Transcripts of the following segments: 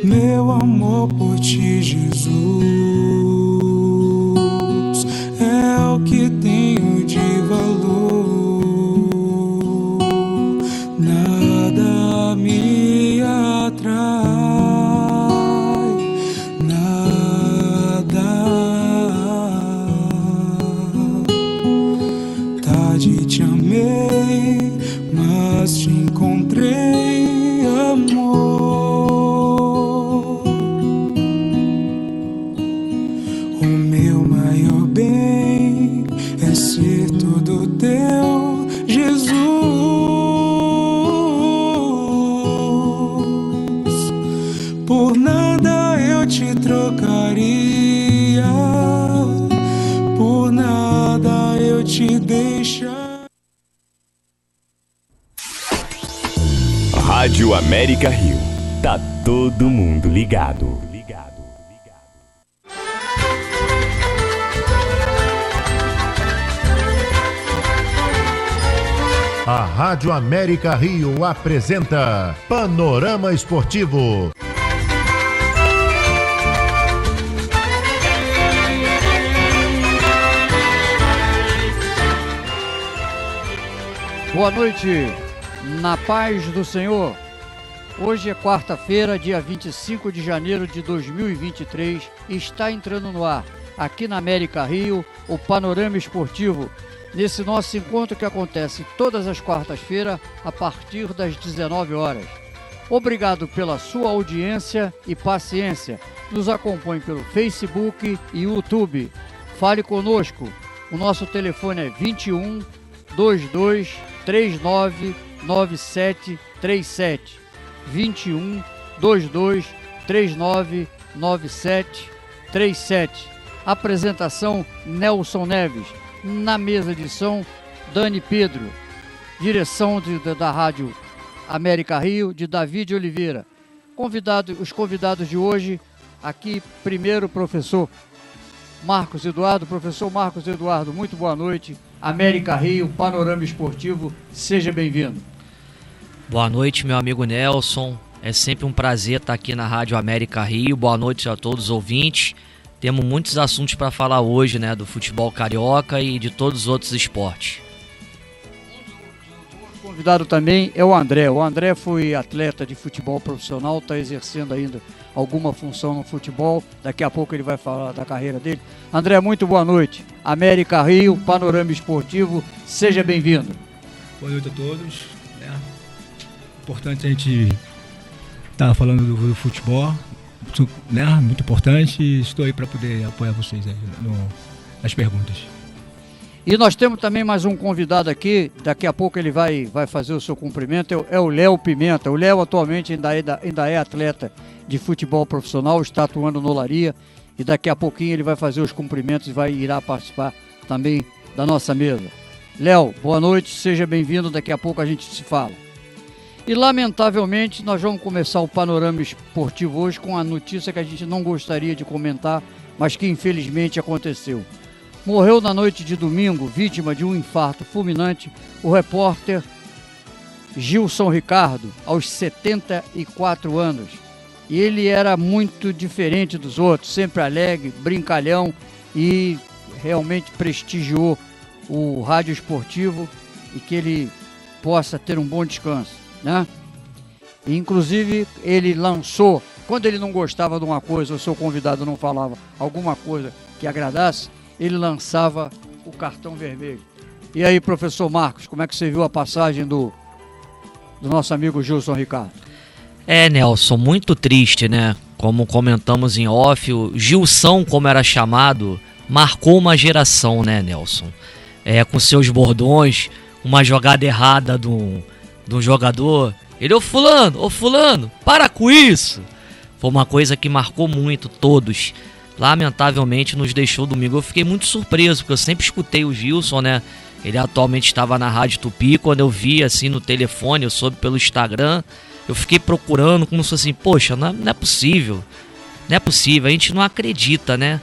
Meu amor por ti, Jesus, é o que tenho de valor. Nada me atrai, nada. Tarde te amei, mas te encontrei, amor. O meu maior bem é ser todo teu, Jesus. Por nada eu te trocaria, por nada eu te deixaria. Rádio América Rio. Tá todo mundo ligado. A Rádio América Rio apresenta Panorama Esportivo. Boa noite, na paz do Senhor. Hoje é quarta-feira, dia 25 de janeiro de 2023 e está entrando no ar, aqui na América Rio, o Panorama Esportivo. Nesse nosso encontro que acontece todas as quartas-feiras, a partir das 19 horas. Obrigado pela sua audiência e paciência. Nos acompanhe pelo Facebook e YouTube. Fale conosco. O nosso telefone é 21 22 39 9737. 21 22 39 9737. Apresentação Nelson Neves. Na mesa de som, Dani Pedro. Direção da Rádio América Rio, de David Oliveira. Os convidados de hoje, aqui primeiro professor Marcos Eduardo. Professor Marcos Eduardo, muito boa noite. América Rio, Panorama Esportivo, seja bem-vindo. Boa noite, meu amigo Nelson. É sempre um prazer estar aqui na Rádio América Rio. Boa noite a todos os ouvintes. Temos muitos assuntos para falar hoje, né, do futebol carioca e de todos os outros esportes. O convidado também é o André. O André foi atleta de futebol profissional, está exercendo ainda alguma função no futebol. Daqui a pouco ele vai falar da carreira dele. André, muito boa noite. América Rio, Panorama Esportivo, seja bem-vindo. Boa noite a todos. Importante a gente estar falando do futebol, né? Muito importante, e estou aí para poder apoiar vocês aí nas perguntas. E nós temos também mais um convidado aqui, daqui a pouco ele vai fazer o seu cumprimento, é o Léo Pimenta. O Léo atualmente ainda é atleta de futebol profissional, está atuando no Olaria, e daqui a pouquinho ele vai fazer os cumprimentos e irá participar também da nossa mesa. Léo, boa noite, seja bem-vindo, daqui a pouco a gente se fala. E lamentavelmente nós vamos começar o Panorama Esportivo hoje com a notícia que a gente não gostaria de comentar, mas que infelizmente aconteceu. Morreu na noite de domingo, vítima de um infarto fulminante, o repórter Gilson Ricardo, aos 74 anos. E ele era muito diferente dos outros, sempre alegre, brincalhão, e realmente prestigiou o rádio esportivo, e que ele possa ter um bom descanso, né? E, inclusive, ele lançou, quando ele não gostava de uma coisa, o seu convidado não falava alguma coisa que agradasse, ele lançava o cartão vermelho. E aí, professor Marcos, como é que você viu a passagem do nosso amigo Gilson Ricardo? Nelson, muito triste, né? Como comentamos em off, o Gilson, como era chamado, marcou uma geração, né, Nelson? Com seus bordões, uma jogada errada do jogador, ele, ô fulano, para com isso. Foi uma coisa que marcou muito todos. Lamentavelmente nos deixou domingo. Eu fiquei muito surpreso, porque eu sempre escutei o Gilson, né? Ele atualmente estava na Rádio Tupi. Quando eu vi assim no telefone, eu soube pelo Instagram, eu fiquei procurando, como se fosse assim, poxa, não é possível. Não é possível, a gente não acredita, né?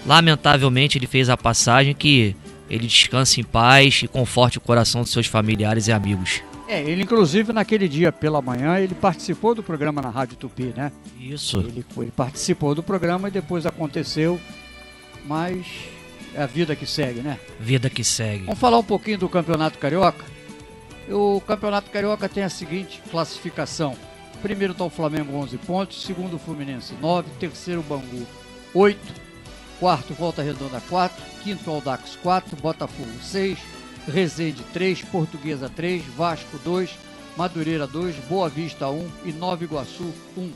Lamentavelmente ele fez a passagem, que ele descanse em paz e conforte o coração dos seus familiares e amigos. Ele inclusive naquele dia pela manhã, ele participou do programa na Rádio Tupi, né? Isso. Ele participou do programa e depois aconteceu, mas é a vida que segue, né? Vida que segue. Vamos falar um pouquinho do Campeonato Carioca? O Campeonato Carioca tem a seguinte classificação. Primeiro está o Flamengo, 11 pontos. Segundo, o Fluminense, 9. Terceiro, o Bangu, 8. Quarto, Volta Redonda, 4. Quinto, Audax, 4. Botafogo, 6. Resende, 3. Portuguesa, 3. Vasco, 2. Madureira, 2. Boa Vista, 1. E Nova Iguaçu, 1.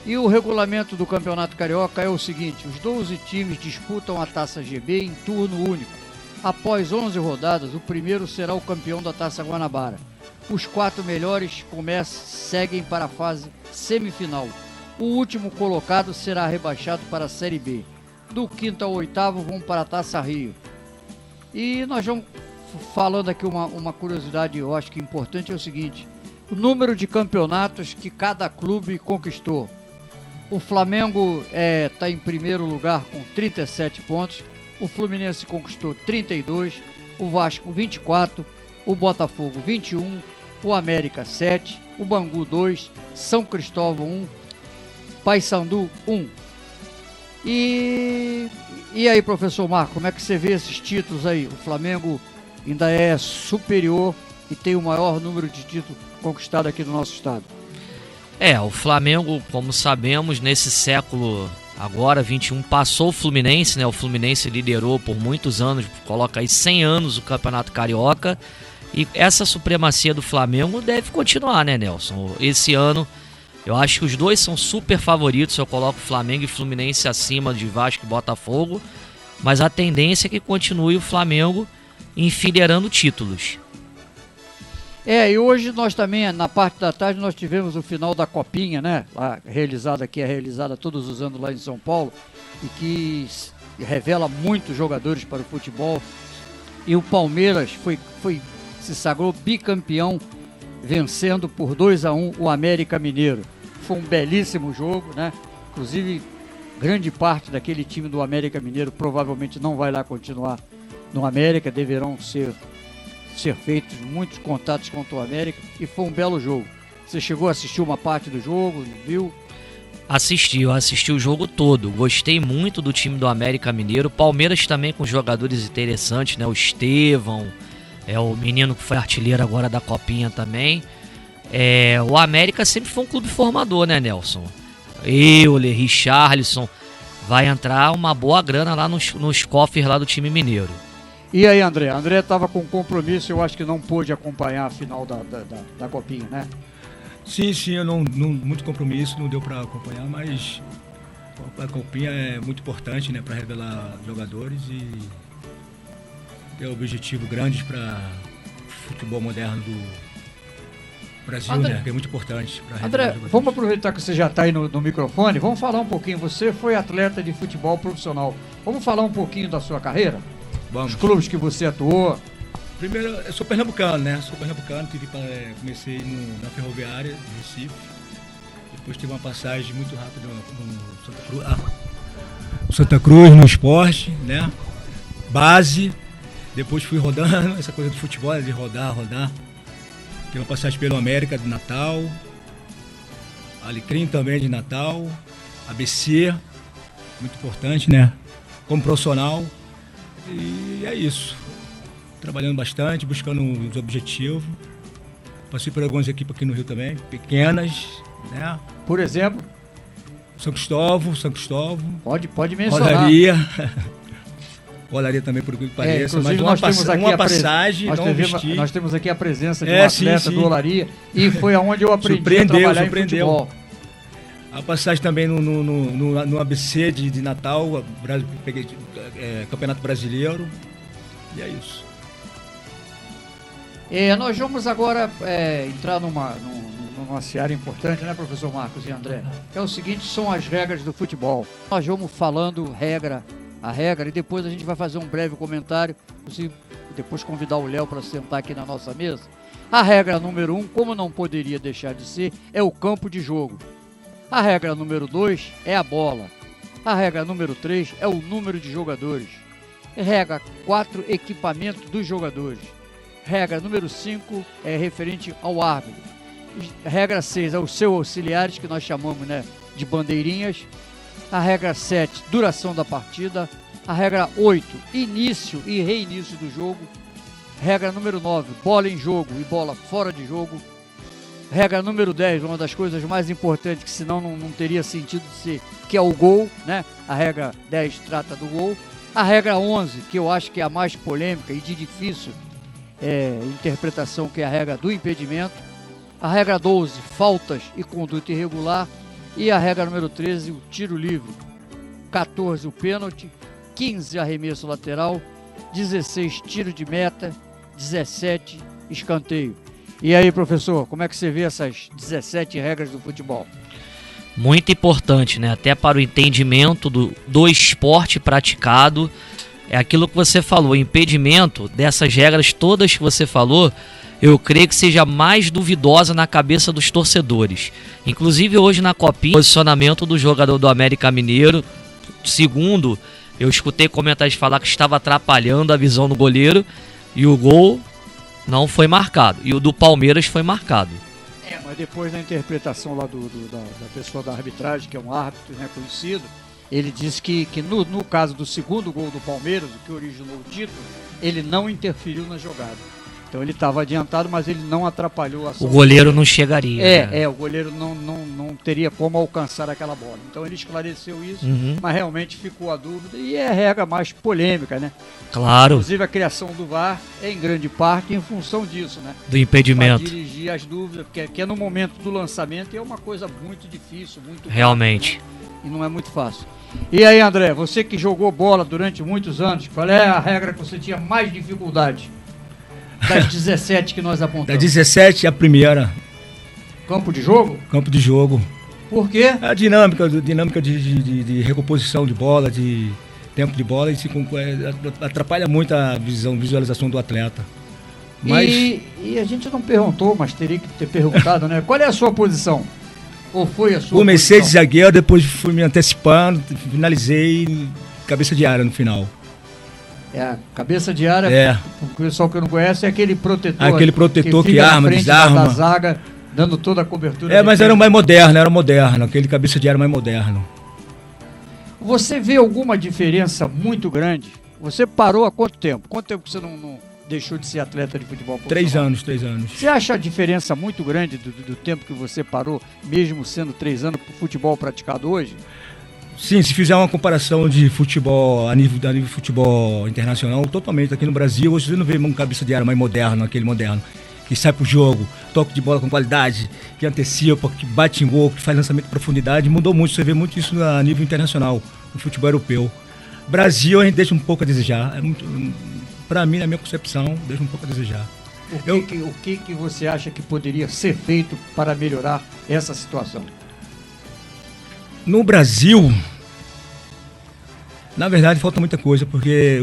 E o regulamento do Campeonato Carioca é o seguinte: os 12 times disputam a Taça GB em turno único. Após 11 rodadas, o primeiro será o campeão da Taça Guanabara. Os 4 melhores seguem para a fase semifinal. O último colocado será rebaixado para a Série B. Do quinto ao oitavo vão para a Taça Rio. E nós vamos falando aqui uma curiosidade, eu acho que importante, é o seguinte: o número de campeonatos que cada clube conquistou. O Flamengo está em primeiro lugar com 37 pontos. O Fluminense conquistou 32, o Vasco 24, o Botafogo 21, o América 7, o Bangu 2, São Cristóvão 1, Paysandu 1. E aí, professor Marco, como é que você vê esses títulos aí? O Flamengo ainda é superior e tem o maior número de títulos conquistados aqui no nosso estado. O Flamengo, como sabemos, nesse século agora, 21, passou o Fluminense, né? O Fluminense liderou por muitos anos, coloca aí 100 anos o Campeonato Carioca. E essa supremacia do Flamengo deve continuar, né, Nelson? Esse ano, eu acho que os dois são super favoritos. Eu coloco Flamengo e Fluminense acima de Vasco e Botafogo. Mas a tendência é que continue o Flamengo enfileirando títulos. E hoje nós também, na parte da tarde, nós tivemos o final da Copinha, né? Realizada todos os anos lá em São Paulo, e que revela muitos jogadores para o futebol. E o Palmeiras se sagrou bicampeão, vencendo por 2-1 o América Mineiro. Foi um belíssimo jogo, né? Inclusive, grande parte daquele time do América Mineiro provavelmente não vai lá continuar no América, deverão ser feitos muitos contatos contra o América, e foi um belo jogo. Você chegou a assistir uma parte do jogo, viu? Assisti o jogo todo. Gostei muito do time do América Mineiro. Palmeiras também com jogadores interessantes, né? O Estevão, o menino que foi artilheiro agora da Copinha também. O América sempre foi um clube formador, né, Nelson? Euler, Richarlison, vai entrar uma boa grana lá nos cofres lá do time mineiro. E aí, André? André estava com compromisso, eu acho que não pôde acompanhar a final da Copinha, né? Sim, eu não muito compromisso, não deu para acompanhar, mas a Copinha é muito importante, né, para revelar jogadores e ter objetivo grande para o futebol moderno do Brasil, André, né, que é muito importante. André, vamos aproveitar que você já está aí no microfone, vamos falar um pouquinho. Você foi atleta de futebol profissional, vamos falar um pouquinho da sua carreira? Vamos. Os clubes que você atuou? Primeiro, eu sou pernambucano, né? Comecei na Ferroviária de Recife. Depois tive uma passagem muito rápida no Santa Cruz, no esporte, né? Base. Depois fui rodando, essa coisa do futebol, de rodar. Tive uma passagem pelo América de Natal. Alecrim também de Natal. ABC, muito importante, né? Como profissional. E é isso. Trabalhando bastante, buscando os objetivos. Passei por algumas equipes aqui no Rio também, pequenas, né? Por exemplo? São Cristóvão. Pode mencionar. Olaria também, por que pareça. Mas nós temos aqui a presença de um atleta do Olaria, e foi aonde eu aprendi a trabalhar em futebol. A passagem também no ABC de Natal, peguei Campeonato Brasileiro, e é isso. Nós vamos agora entrar numa seara importante, né, professor Marcos e André? É o seguinte, são as regras do futebol. Nós vamos falando a regra, e depois a gente vai fazer um breve comentário, e depois convidar o Léo para sentar aqui na nossa mesa. A regra número 1, como não poderia deixar de ser, é o campo de jogo. A regra número 2 é a bola. A regra número 3 é o número de jogadores. Regra 4, equipamento dos jogadores. Regra número 5 é referente ao árbitro. Regra 6, aos seus auxiliares, que nós chamamos, né, de bandeirinhas. A regra 7, duração da partida. A regra 8, início e reinício do jogo. Regra número 9, bola em jogo e bola fora de jogo. Regra número 10, uma das coisas mais importantes, que senão não teria sentido de ser, que é o gol, né? A regra 10 trata do gol. A regra 11, que eu acho que é a mais polêmica e de difícil interpretação, que é a regra do impedimento. A regra 12, faltas e conduta irregular. E a regra número 13, o tiro livre. 14, o pênalti. 15, arremesso lateral. 16, tiro de meta. 17, escanteio. E aí, professor, como é que você vê essas 17 regras do futebol? Muito importante, né? Até para o entendimento do esporte praticado. É aquilo que você falou, o impedimento dessas regras todas que você falou, eu creio que seja mais duvidosa na cabeça dos torcedores. Inclusive hoje na Copinha, o posicionamento do jogador do América Mineiro, segundo, eu escutei comentários falar que estava atrapalhando a visão do goleiro, e o gol não foi marcado, e o do Palmeiras foi marcado. Mas depois da interpretação lá da pessoa da arbitragem, que é um árbitro reconhecido, ele disse que no caso do segundo gol do Palmeiras, o que originou o título, ele não interferiu na jogada. Então ele estava adiantado, mas ele não atrapalhou a ação. O goleiro não chegaria. O goleiro não teria como alcançar aquela bola. Então ele esclareceu isso, mas realmente ficou a dúvida. E é a regra mais polêmica, né? Claro. Inclusive a criação do VAR é em grande parte em função disso, né? Do impedimento. Para dirigir as dúvidas, que é no momento do lançamento, e é uma coisa muito difícil, muito realmente rápido, né? E não é muito fácil. E aí, André, você que jogou bola durante muitos anos, qual é a regra que você tinha mais dificuldade? Das 17 que nós apontamos. Das 17, a primeira. Campo de jogo? Campo de jogo. Por quê? A dinâmica de recomposição de bola, de tempo de bola, e atrapalha muito a visualização do atleta. Mas... E a gente não perguntou, mas teria que ter perguntado, né? Qual é a sua posição? Ou foi a sua Comecei posição? de zagueiro, depois fui me antecipando, finalizei cabeça de área no final. A cabeça de área, o pessoal que não conhece, é aquele protetor. Aquele protetor que fica arma, na frente desarma. da zaga, dando toda a cobertura. Mas era mais moderno, aquele cabeça de área mais moderno. Você vê alguma diferença muito grande? Você parou há quanto tempo? Quanto tempo que você não deixou de ser atleta de futebol profissional? 3 anos. Você acha a diferença muito grande do tempo que você parou, mesmo sendo 3 anos, para o futebol praticado hoje? Sim, se fizer uma comparação de futebol a nível de futebol internacional, totalmente. Aqui no Brasil, hoje você não vê um cabeça de área mais moderno, aquele moderno, que sai pro jogo, toque de bola com qualidade, que antecipa, que bate em gol, que faz lançamento de profundidade. Mudou muito, você vê muito isso a nível internacional, no futebol europeu. Brasil, a gente deixa um pouco a desejar. Para mim, na minha concepção, deixa um pouco a desejar. O que você acha que poderia ser feito para melhorar essa situação? No Brasil, na verdade, falta muita coisa, porque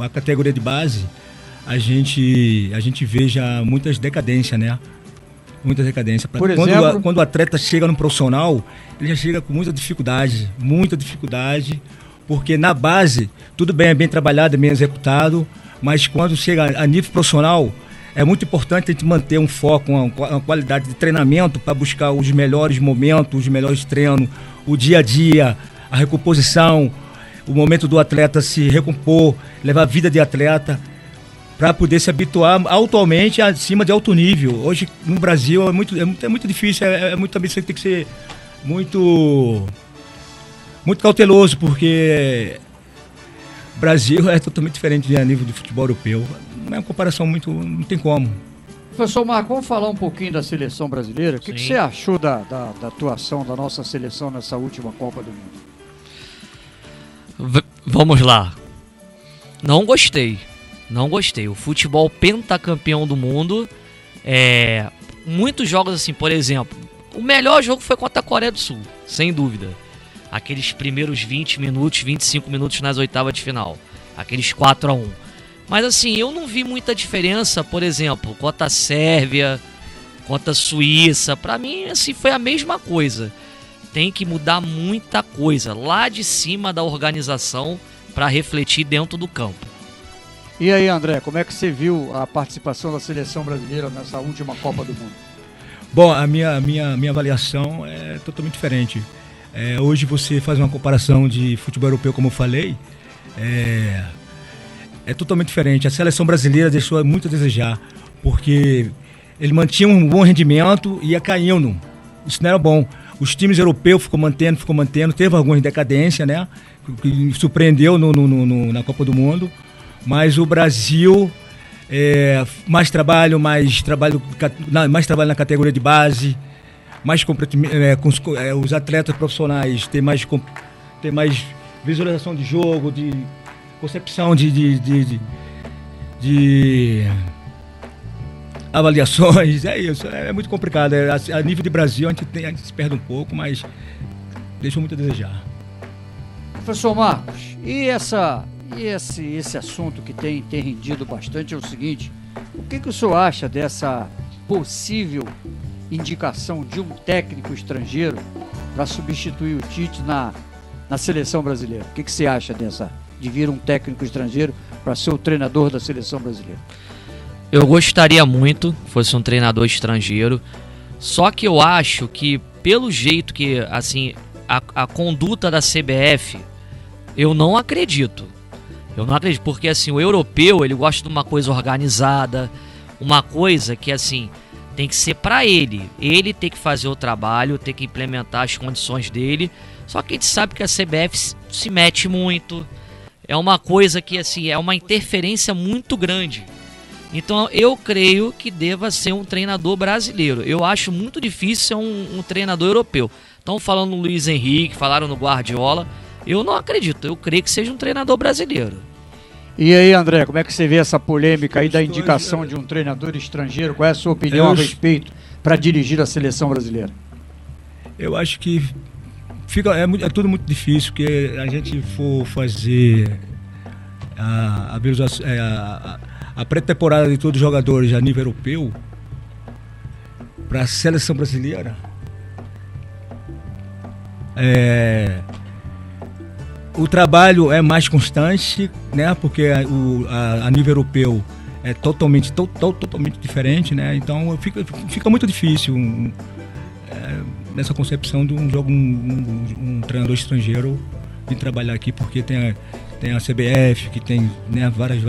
a categoria de base, a gente vê já muitas decadências, né? Muitas decadências. Por exemplo? Quando o atleta chega no profissional, ele já chega com muita dificuldade, porque na base, tudo bem, é bem trabalhado, é bem executado, mas quando chega a nível profissional, é muito importante a gente manter um foco, uma qualidade de treinamento para buscar os melhores momentos, os melhores treinos, o dia a dia, a recomposição, o momento do atleta se recompor, levar a vida de atleta, para poder se habituar atualmente acima de alto nível. Hoje no Brasil é muito difícil, também você tem que ser muito cauteloso, porque o Brasil é totalmente diferente a nível de futebol europeu. É uma comparação não tem como. Professor Marco, vamos falar um pouquinho da seleção brasileira. O que você achou da atuação da nossa seleção nessa última Copa do Mundo? Vamos lá. Não gostei. O futebol pentacampeão do mundo, muitos jogos assim, por exemplo, o melhor jogo foi contra a Coreia do Sul, sem dúvida. Aqueles primeiros 20 minutos, 25 minutos nas oitavas de final. Aqueles 4-1. Mas assim, eu não vi muita diferença, por exemplo, contra a Sérvia, contra a Suíça. Pra mim, assim, foi a mesma coisa. Tem que mudar muita coisa lá de cima da organização para refletir dentro do campo. E aí, André, como é que você viu a participação da seleção brasileira nessa última Copa do Mundo? Bom, a minha avaliação é totalmente diferente. Hoje você faz uma comparação de futebol europeu, como eu falei, é totalmente diferente. A seleção brasileira deixou muito a desejar, porque ele mantinha um bom rendimento e ia caindo. Isso não era bom. Os times europeus ficou mantendo, teve algumas decadências, né? Que surpreendeu na Copa do Mundo. Mas o Brasil, mais trabalho na categoria de base, mais os atletas profissionais tem mais visualização de jogo, de concepção de avaliações. É isso, é muito complicado. A nível de Brasil a gente se perde um pouco, mas deixa muito a desejar. Professor Marcos, e esse assunto que tem rendido bastante é o seguinte: o que o senhor acha dessa possível indicação de um técnico estrangeiro para substituir o Tite na seleção brasileira? O que você acha de vir um técnico estrangeiro para ser o treinador da seleção brasileira? Eu gostaria muito que fosse um treinador estrangeiro, só que eu acho que pelo jeito que assim a conduta da CBF, eu não acredito, porque assim, o europeu, ele gosta de uma coisa organizada, uma coisa que assim, tem que ser pra ele tem que fazer o trabalho, tem que implementar as condições dele, só que a gente sabe que a CBF se mete muito, é uma coisa que assim, é uma interferência muito grande, então eu creio que deva ser um treinador brasileiro. Eu acho muito difícil ser um treinador europeu. Estão falando no Luiz Henrique, falaram no Guardiola. Eu não acredito, eu creio que seja um treinador brasileiro. E aí, André, como é que você vê essa polêmica aí da indicação de um treinador estrangeiro? Qual é a sua opinião a respeito para dirigir a seleção brasileira? Eu acho que é tudo muito difícil, porque a gente for fazer a pré-temporada de todos os jogadores a nível europeu para a seleção brasileira. O trabalho é mais constante, né? Porque a nível europeu é totalmente diferente, né? Então fica muito difícil nessa concepção de um jogo, um treinador estrangeiro vir trabalhar aqui, porque tem a CBF, que tem, né, vários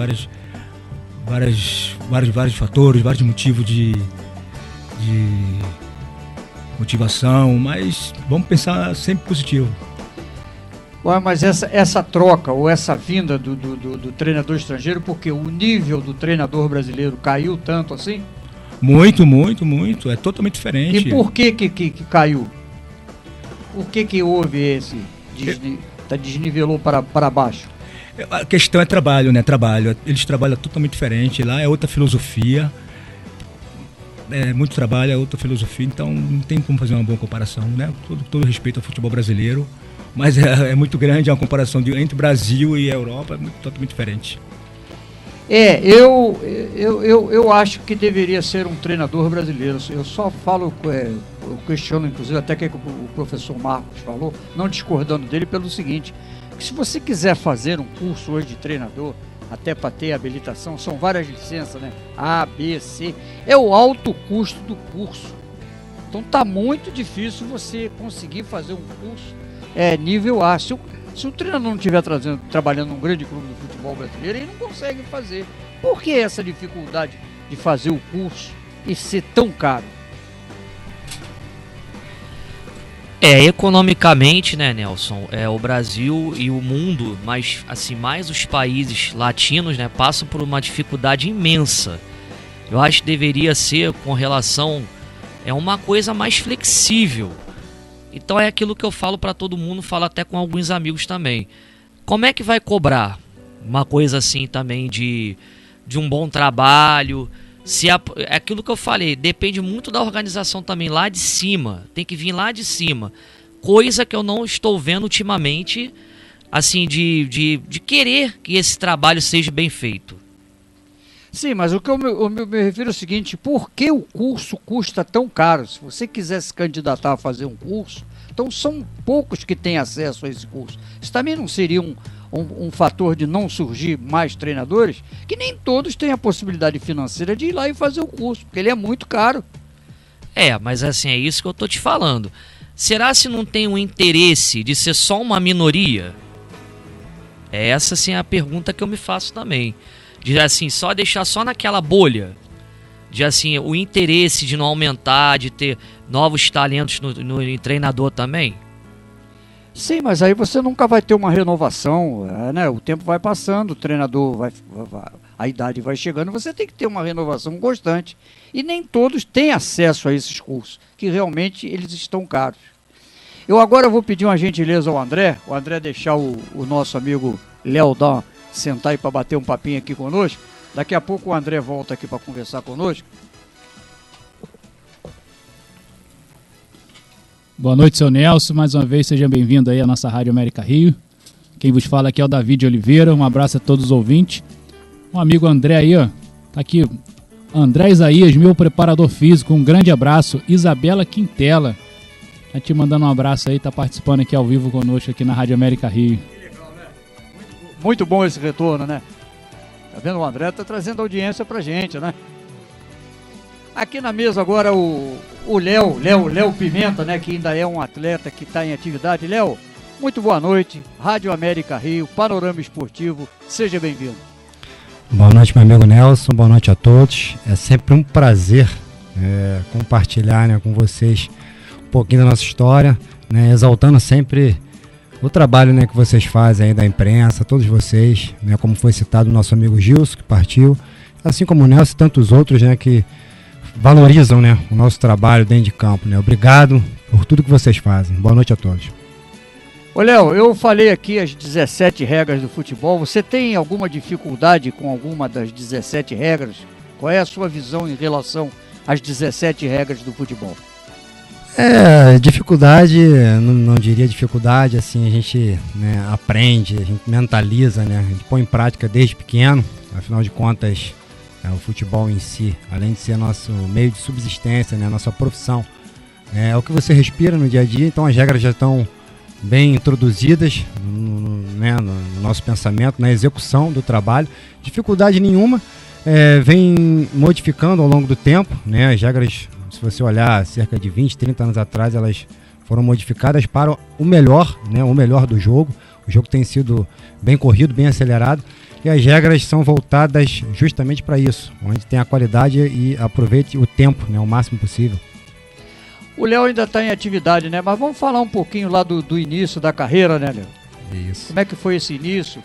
fatores, vários motivos de motivação, mas vamos pensar sempre positivo. Ué, mas essa troca ou essa vinda do treinador estrangeiro, porque o nível do treinador brasileiro caiu tanto assim? Muito, é totalmente diferente. E por que caiu? Por que houve esse desnivelou para baixo? A questão é trabalho, né? Eles trabalham totalmente diferente, lá é outra filosofia, muito trabalho, é outra filosofia, então não tem como fazer uma boa comparação, né? Todo respeito ao futebol brasileiro, mas é muito grande, é uma comparação entre Brasil e Europa, é totalmente diferente. Eu acho que deveria ser um treinador brasileiro. Eu só falo, eu questiono inclusive até que o professor Marcos falou, não discordando dele, pelo seguinte: que se você quiser fazer um curso hoje de treinador, até para ter habilitação, são várias licenças, né? A, B, C, é o alto custo do curso. Então tá muito difícil você conseguir fazer um curso nível A. Se o treinador não estiver trabalhando num grande clube do futebol brasileiro, ele não consegue fazer. Por que essa dificuldade de fazer o curso e ser tão caro? Economicamente, né, Nelson, o Brasil e o mundo, mas assim, mais os países latinos, né, passam por uma dificuldade imensa. Eu acho que deveria ser com relação, uma coisa mais flexível. Então é aquilo que eu falo para todo mundo, falo até com alguns amigos também. Como é que vai cobrar uma coisa assim também de um bom trabalho? É aquilo que eu falei, depende muito da organização também lá de cima, tem que vir lá de cima, coisa que eu não estou vendo ultimamente, assim, de querer que esse trabalho seja bem feito. Sim, mas o que eu me refiro é o seguinte: por que o curso custa tão caro? Se você quiser se candidatar a fazer um curso, então são poucos que têm acesso a esse curso. Isso também não seria um fator de não surgir mais treinadores, que nem todos têm a possibilidade financeira de ir lá e fazer o curso, porque ele é muito caro. Mas assim, é isso que eu tô te falando. Será se não tem um interesse de ser só uma minoria? Essa sim é a pergunta que eu me faço também. De assim, só deixar só naquela bolha. De assim, o interesse de não aumentar, de ter novos talentos no treinador também. Sim, mas aí você nunca vai ter uma renovação, né? O tempo vai passando, o treinador a idade vai chegando, você tem que ter uma renovação constante. E nem todos têm acesso a esses cursos, que realmente eles estão caros. Eu agora vou pedir uma gentileza ao André, o André deixar o nosso amigo Léo sentar aí para bater um papinho aqui conosco. Daqui a pouco o André volta aqui para conversar conosco. Boa noite, seu Nelson. Mais uma vez, seja bem-vindo aí à nossa Rádio América Rio. Quem vos fala aqui é o David Oliveira. Um abraço a todos os ouvintes. Um amigo André aí, ó. Tá aqui, André Isaías, meu preparador físico. Um grande abraço. Isabela Quintela. Tá te mandando um abraço aí, tá participando aqui ao vivo conosco aqui na Rádio América Rio. Que legal, né? Muito bom esse retorno, né? Tá vendo? O André tá trazendo audiência pra gente, né? Aqui na mesa agora o Léo Pimenta, né? Que ainda é um atleta que está em atividade. Léo, muito boa noite. Rádio América Rio, Panorama Esportivo, seja bem-vindo. Boa noite, meu amigo Nelson, boa noite a todos. É sempre um prazer compartilhar, né, com vocês um pouquinho da nossa história, né, exaltando sempre o trabalho, né, que vocês fazem aí da imprensa, todos vocês, né, como foi citado o nosso amigo Gilson, que partiu, assim como o Nelson e tantos outros, né, que valorizam, né, o nosso trabalho dentro de campo, né. Obrigado por tudo que vocês fazem. Boa noite a todos. Ô Léo, eu falei aqui as 17 regras do futebol. Você tem alguma dificuldade com alguma das 17 regras? Qual é a sua visão em relação às 17 regras do futebol? Dificuldade, não diria dificuldade, assim, a gente, né, aprende, a gente mentaliza, né, a gente põe em prática desde pequeno. Afinal de contas, o futebol em si, além de ser nosso meio de subsistência, né, nossa profissão, é o que você respira no dia a dia, então as regras já estão bem introduzidas no nosso pensamento, na execução do trabalho. Dificuldade nenhuma, vem modificando ao longo do tempo, né, as regras, se você olhar cerca de 20, 30 anos atrás, elas foram modificadas para o melhor, né, o melhor do jogo. O jogo tem sido bem corrido, bem acelerado, e as regras são voltadas justamente para isso, onde tem a qualidade e aproveite o tempo, né, o máximo possível. O Léo ainda está em atividade, né? Mas vamos falar um pouquinho lá do início da carreira, né, Léo? Isso. Como é que foi esse início?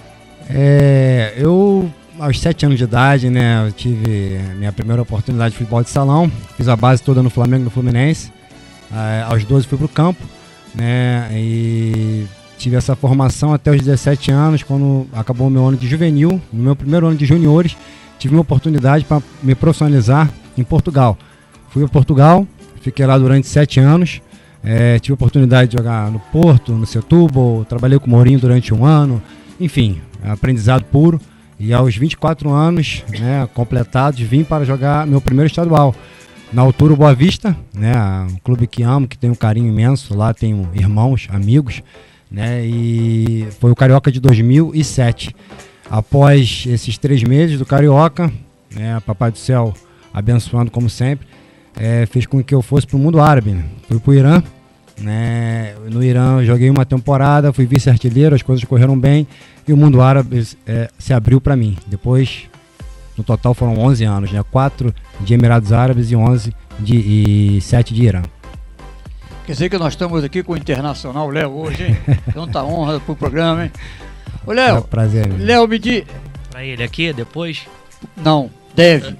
Eu, aos 7 anos de idade, né, eu tive minha primeira oportunidade de futebol de salão, fiz a base toda no Flamengo e no Fluminense. Aos 12 fui pro campo, né, e tive essa formação até os 17 anos, quando acabou o meu ano de juvenil. No meu primeiro ano de juniores, tive uma oportunidade para me profissionalizar em Portugal. Fui a Portugal, fiquei lá durante 7 anos, tive a oportunidade de jogar no Porto, no Setúbal, trabalhei com o Mourinho durante 1 ano, enfim, aprendizado puro. E aos 24 anos, né, completados, vim para jogar meu primeiro estadual. Na altura, o Boa Vista, né, um clube que amo, que tem um carinho imenso, lá tenho irmãos, amigos, né, e foi o Carioca de 2007. Após esses 3 meses do Carioca, né, Papai do Céu abençoando como sempre, fez com que eu fosse para o mundo árabe, né? Fui para o Irã, né? No Irã eu joguei uma temporada, fui vice-artilheiro, as coisas correram bem e o mundo árabe se abriu para mim. Depois, no total foram 11 anos, né? 4 de Emirados Árabes e 7 de Irã. Quer dizer que nós estamos aqui com o Internacional Léo hoje, hein? Tanta honra pro programa, hein? Ô Léo, prazer. Léo, me diz... Pra ele aqui, depois? Não, deve.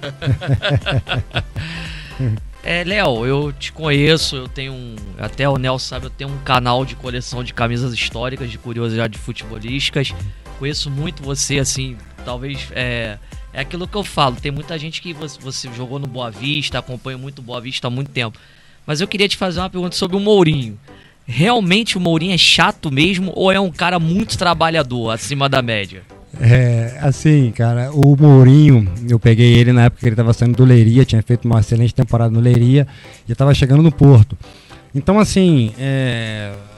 Léo, eu te conheço, eu tenho até o Nelson sabe, eu tenho um canal de coleção de camisas históricas, de curiosidades futebolísticas. Conheço muito você, assim, talvez é aquilo que eu falo, tem muita gente que você jogou no Boa Vista, acompanha muito o Boa Vista há muito tempo. Mas eu queria te fazer uma pergunta sobre o Mourinho. Realmente o Mourinho é chato mesmo ou é um cara muito trabalhador, acima da média? Assim, cara, o Mourinho, eu peguei ele na época que ele estava saindo do Leiria, tinha feito uma excelente temporada no Leiria e estava chegando no Porto. Então, assim,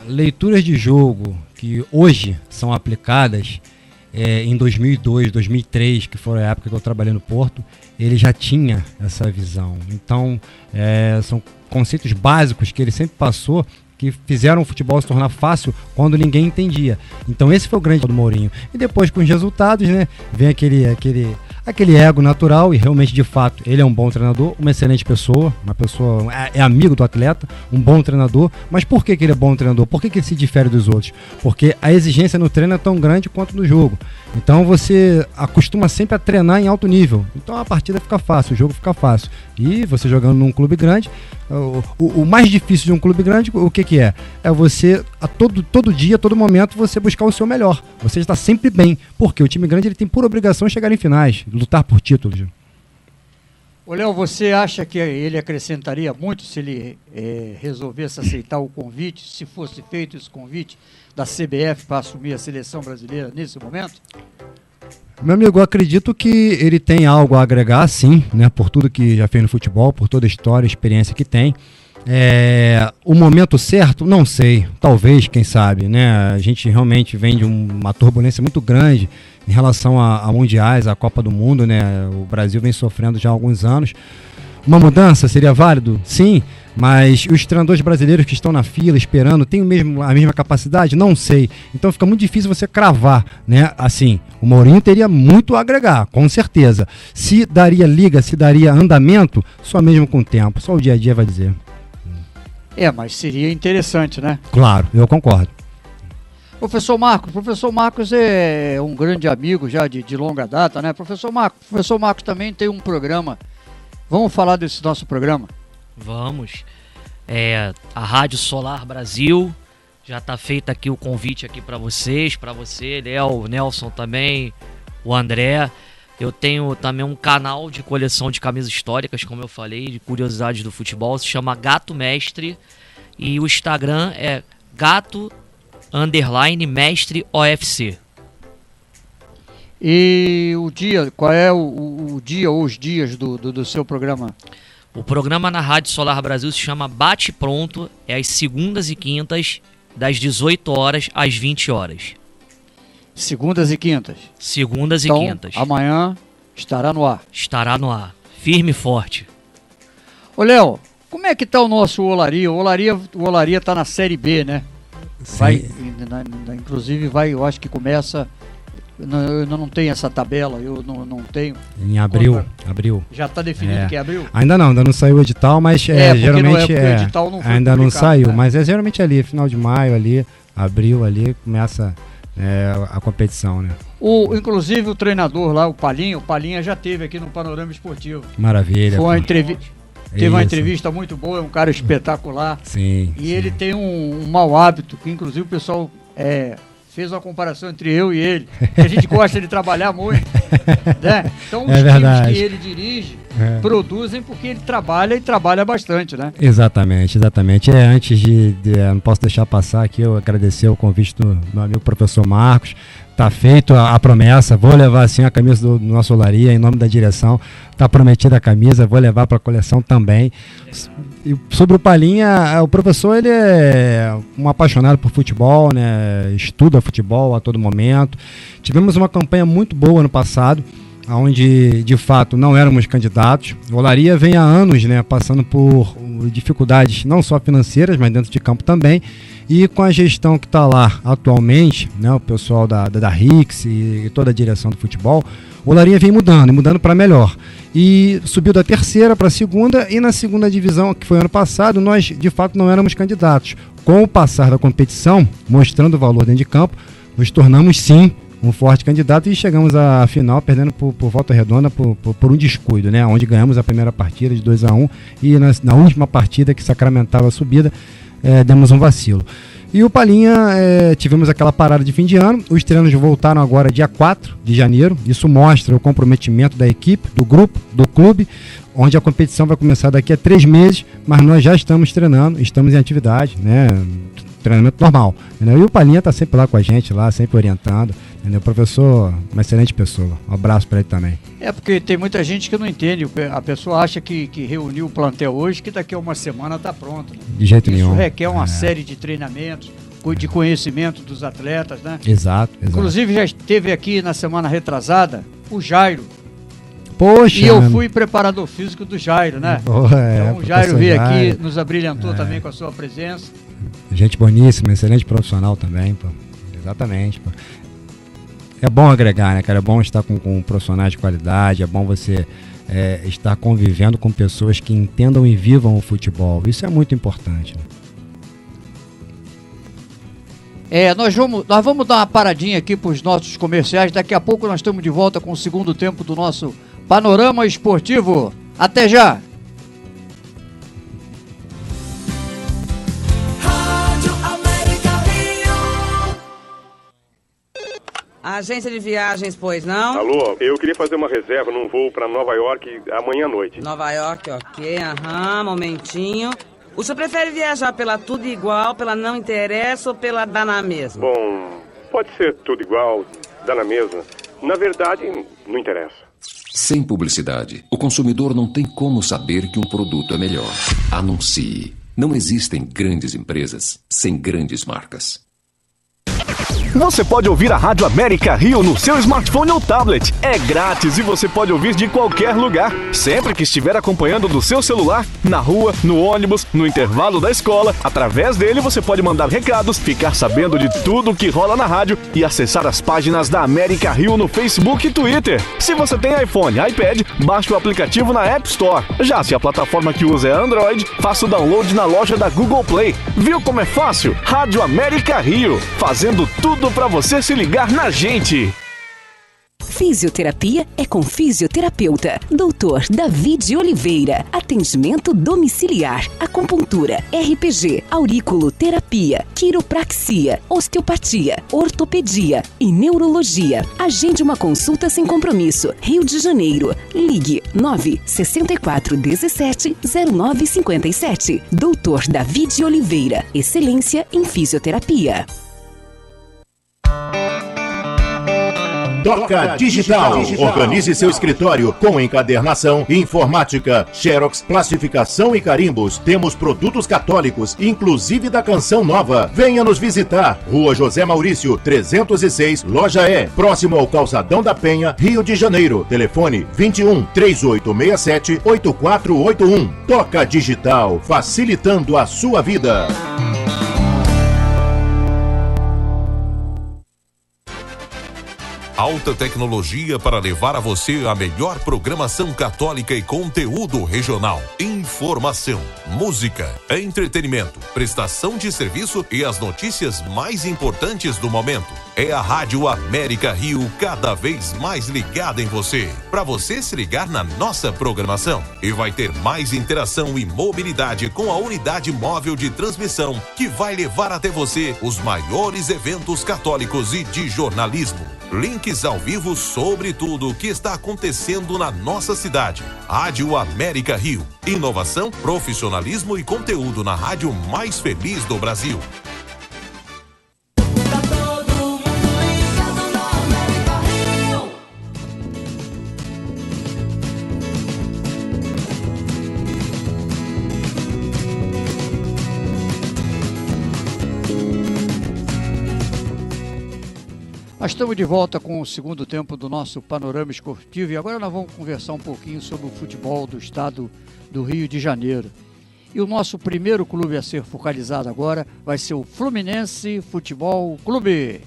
leituras de jogo que hoje são aplicadas, em 2002, 2003, que foi a época que eu trabalhei no Porto, ele já tinha essa visão. Então, são conceitos básicos que ele sempre passou, que fizeram o futebol se tornar fácil quando ninguém entendia. Então esse foi o grande do Mourinho. E depois, com os resultados, né, vem aquele ego natural, e realmente, de fato, ele é um bom treinador, uma excelente pessoa, é amigo do atleta, um bom treinador. Mas por que ele é bom treinador? Por que ele se difere dos outros? Porque a exigência no treino é tão grande quanto no jogo. Então você acostuma sempre a treinar em alto nível. Então a partida fica fácil, o jogo fica fácil. E você jogando num clube grande, o mais difícil de um clube grande, o que é? É você, todo dia, a todo momento, você buscar o seu melhor. Você está sempre bem, porque o time grande ele tem por obrigação chegar em finais, lutar por títulos. Ô, Léo, você acha que ele acrescentaria muito se ele resolvesse aceitar o convite, se fosse feito esse convite da CBF para assumir a seleção brasileira nesse momento? Meu amigo, eu acredito que ele tem algo a agregar, sim, né, por tudo que já fez no futebol, por toda a história, a experiência que tem. O momento certo, não sei, talvez, quem sabe, né? A gente realmente vem de uma turbulência muito grande em relação a mundiais, a Copa do Mundo, né? O Brasil vem sofrendo já há alguns anos. Uma mudança seria válido? Sim, mas os treinadores brasileiros que estão na fila esperando têm a mesma capacidade? Não sei. Então fica muito difícil você cravar, né? Assim, o Mourinho teria muito a agregar, com certeza. Se daria liga, se daria andamento, só mesmo com o tempo, só o dia a dia vai dizer. Mas seria interessante, né? Claro, eu concordo. Professor Marcos é um grande amigo já de longa data, né? Professor Marcos também tem um programa. Vamos falar desse nosso programa? Vamos. A Rádio Solar Brasil, já está feito aqui o convite aqui para você, Léo, o Nelson também, o André. Eu tenho também um canal de coleção de camisas históricas, como eu falei, de curiosidades do futebol, se chama Gato Mestre, e o Instagram é gato_mestre OFC. E o dia, qual é o dia ou os dias do seu programa? O programa na Rádio Solar Brasil se chama Bate Pronto, é às segundas e quintas, das 18 horas às 20 horas. Segundas e quintas? Segundas e quintas. Amanhã estará no ar. Estará no ar, firme e forte. Ô, Léo, como é que tá o nosso Olaria? O Olaria tá na Série B, né? Inclusive eu acho que começa... Eu não tenho essa tabela, eu não tenho. Em abril. Já está definido que é abril? Ainda não saiu o edital, mas geralmente o edital não foi ainda não saiu, né? Mas é geralmente ali, final de maio, ali, abril, ali, começa a competição, né? Inclusive o treinador lá, o Palhinha já esteve aqui no Panorama Esportivo. Maravilha. Foi uma entrevista. Teve uma entrevista muito boa, é um cara espetacular. Sim. E ele tem um mau hábito, que inclusive o pessoal fez uma comparação entre eu e ele, que a gente gosta de trabalhar muito, né? Então os times que ele dirige produzem porque ele trabalha e trabalha bastante, né? Exatamente. Antes não posso deixar passar aqui, eu agradecer o convite do meu amigo professor Marcos. Tá feito a promessa, vou levar assim a camisa do nosso Olaria, em nome da direção, tá prometida a camisa, vou levar para a coleção também. E sobre o Palhinha, o professor ele é um apaixonado por futebol, né? Estuda futebol a todo momento. Tivemos uma campanha muito boa no passado, onde de fato não éramos candidatos. O Olaria vem há anos, né, passando por dificuldades não só financeiras, mas dentro de campo também. E com a gestão que está lá atualmente, né, o pessoal da Rix e toda a direção do futebol, o Olaria vem mudando para melhor. E subiu da terceira para a segunda, e na segunda divisão, que foi ano passado, nós de fato não éramos candidatos. Com o passar da competição, mostrando o valor dentro de campo, nos tornamos sim um forte candidato e chegamos à final perdendo por volta redonda por um descuido, né, onde ganhamos a primeira partida de 2-1 e na última partida que sacramentava a subida, demos um vacilo. E o Palhinha, tivemos aquela parada de fim de ano, os treinos voltaram agora dia 4 de janeiro, isso mostra o comprometimento da equipe, do grupo, do clube, onde a competição vai começar daqui a 3 meses, mas nós já estamos treinando, estamos em atividade, né, treinamento normal, né? E o Palhinha está sempre lá com a gente, lá, sempre orientando, Entendeu? Professor, uma excelente pessoa. Um abraço para ele também. Porque tem muita gente que não entende. A pessoa acha que reuniu o plantel hoje, que daqui a uma semana está pronto. De jeito nenhum. Isso requer uma série de treinamentos, de conhecimento dos atletas, né? Exato. Inclusive já esteve aqui na semana retrasada o Jairo. Poxa! E eu fui preparador físico do Jairo, né? Então o Jairo veio aqui, nos abrilhantou também com a sua presença. Gente boníssima, excelente profissional também, pô. Exatamente, pô. É bom agregar, né, cara? É bom estar com profissionais de qualidade, é bom você estar convivendo com pessoas que entendam e vivam o futebol. Isso é muito importante, né? Nós vamos dar uma paradinha aqui para os nossos comerciais. Daqui a pouco nós estamos de volta com o segundo tempo do nosso Panorama Esportivo. Até já! Agência de viagens, pois não? Alô, eu queria fazer uma reserva num voo para Nova York amanhã à noite. Nova York, ok, momentinho. O senhor prefere viajar pela tudo igual, pela não interessa ou pela dá na mesma? Bom, pode ser tudo igual, dá na mesma. Na verdade, não interessa. Sem publicidade, o consumidor não tem como saber que um produto é melhor. Anuncie. Não existem grandes empresas sem grandes marcas. Você pode ouvir a Rádio América Rio no seu smartphone ou tablet. É grátis e você pode ouvir de qualquer lugar. Sempre que estiver acompanhando do seu celular, na rua, no ônibus, no intervalo da escola, através dele você pode mandar recados, ficar sabendo de tudo o que rola na rádio e acessar as páginas da América Rio no Facebook e Twitter. Se você tem iPhone, iPad, baixe o aplicativo na App Store. Já se a plataforma que usa é Android, faça o download na loja da Google Play. Viu como é fácil? Rádio América Rio, fazendo tudo pra você se ligar na gente. Fisioterapia é com fisioterapeuta Dr. David Oliveira. Atendimento domiciliar, acupuntura, RPG, auriculoterapia, quiropraxia, osteopatia, ortopedia e neurologia. Agende uma consulta sem compromisso. Rio de Janeiro. Ligue 964 17 0957. Dr. David Oliveira. Excelência em fisioterapia. Toca Digital. Organize seu escritório com encadernação, informática, xerox, classificação e carimbos. Temos produtos católicos, inclusive da Canção Nova. Venha nos visitar. Rua José Maurício, 306, Loja E, próximo ao Calçadão da Penha, Rio de Janeiro. Telefone 21 3867 8481. Toca Digital, facilitando a sua vida. Alta tecnologia para levar a você a melhor programação católica e conteúdo regional. Informação, música, entretenimento, prestação de serviço e as notícias mais importantes do momento. É a Rádio América Rio cada vez mais ligada em você, para você se ligar na nossa programação. E vai ter mais interação e mobilidade com a unidade móvel de transmissão, que vai levar até você os maiores eventos católicos e de jornalismo. Links ao vivo sobre tudo o que está acontecendo na nossa cidade. Rádio América Rio. Inovação, profissionalismo e conteúdo na rádio mais feliz do Brasil. Nós estamos de volta com o segundo tempo do nosso Panorama Esportivo e agora nós vamos conversar um pouquinho sobre o futebol do estado do Rio de Janeiro. E o nosso primeiro clube a ser focalizado agora vai ser o Fluminense Futebol Clube.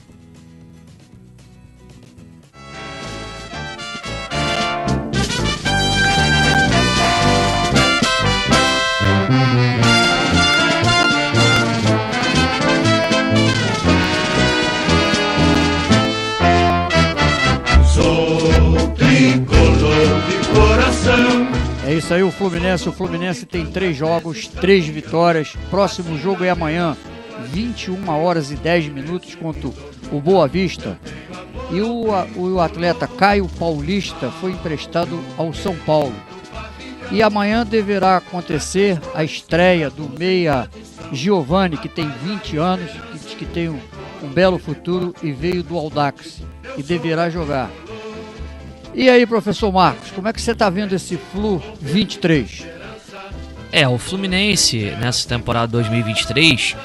É isso aí, o Fluminense tem 3 jogos, 3 vitórias. Próximo jogo é amanhã, 21 horas e 10 minutos contra o Boa Vista. E o atleta Caio Paulista foi emprestado ao São Paulo. E amanhã deverá acontecer a estreia do meia Giovani, que tem 20 anos, que tem um belo futuro e veio do Audax e deverá jogar. E aí, professor Marcos, como é que você está vendo esse Flu 23? O Fluminense nessa temporada 2023,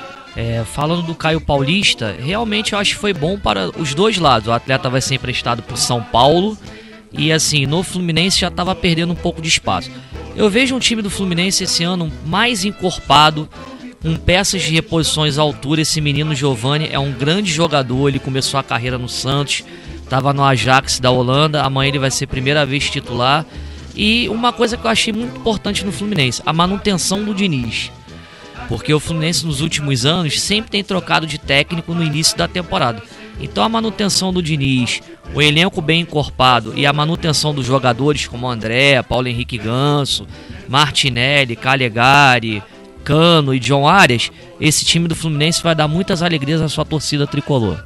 falando do Caio Paulista, realmente eu acho que foi bom para os dois lados. O atleta vai ser emprestado por São Paulo e assim, no Fluminense já estava perdendo um pouco de espaço. Eu vejo um time do Fluminense esse ano mais encorpado, com peças de reposições à altura. Esse menino Giovani é um grande jogador, ele começou a carreira no Santos, estava no Ajax da Holanda, amanhã ele vai ser primeira vez titular. E uma coisa que eu achei muito importante no Fluminense, a manutenção do Diniz. Porque o Fluminense nos últimos anos sempre tem trocado de técnico no início da temporada. Então a manutenção do Diniz, o elenco bem encorpado e a manutenção dos jogadores como André, Paulo Henrique Ganso, Martinelli, Calegari, Cano e John Arias, esse time do Fluminense vai dar muitas alegrias à sua torcida tricolor.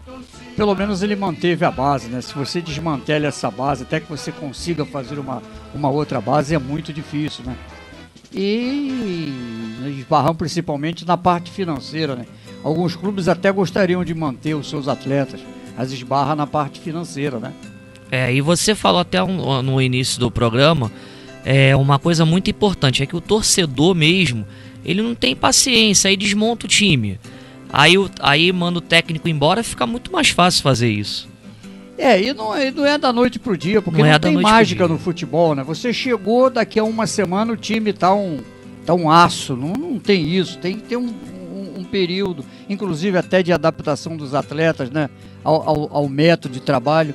Pelo menos ele manteve a base, né? Se você desmantela essa base, até que você consiga fazer uma outra base, é muito difícil, né? E esbarramos principalmente na parte financeira, né? Alguns clubes até gostariam de manter os seus atletas, mas esbarra na parte financeira, né? E você falou até no início do programa, uma coisa muito importante, é que o torcedor mesmo, ele não tem paciência, aí desmonta o time. Aí manda o técnico embora, fica muito mais fácil fazer isso. E não é da noite pro dia, porque não tem mágica no futebol, né? Você chegou, daqui a uma semana o time tá um aço, não tem isso, tem que ter um período, inclusive até de adaptação dos atletas, né? Ao método de trabalho.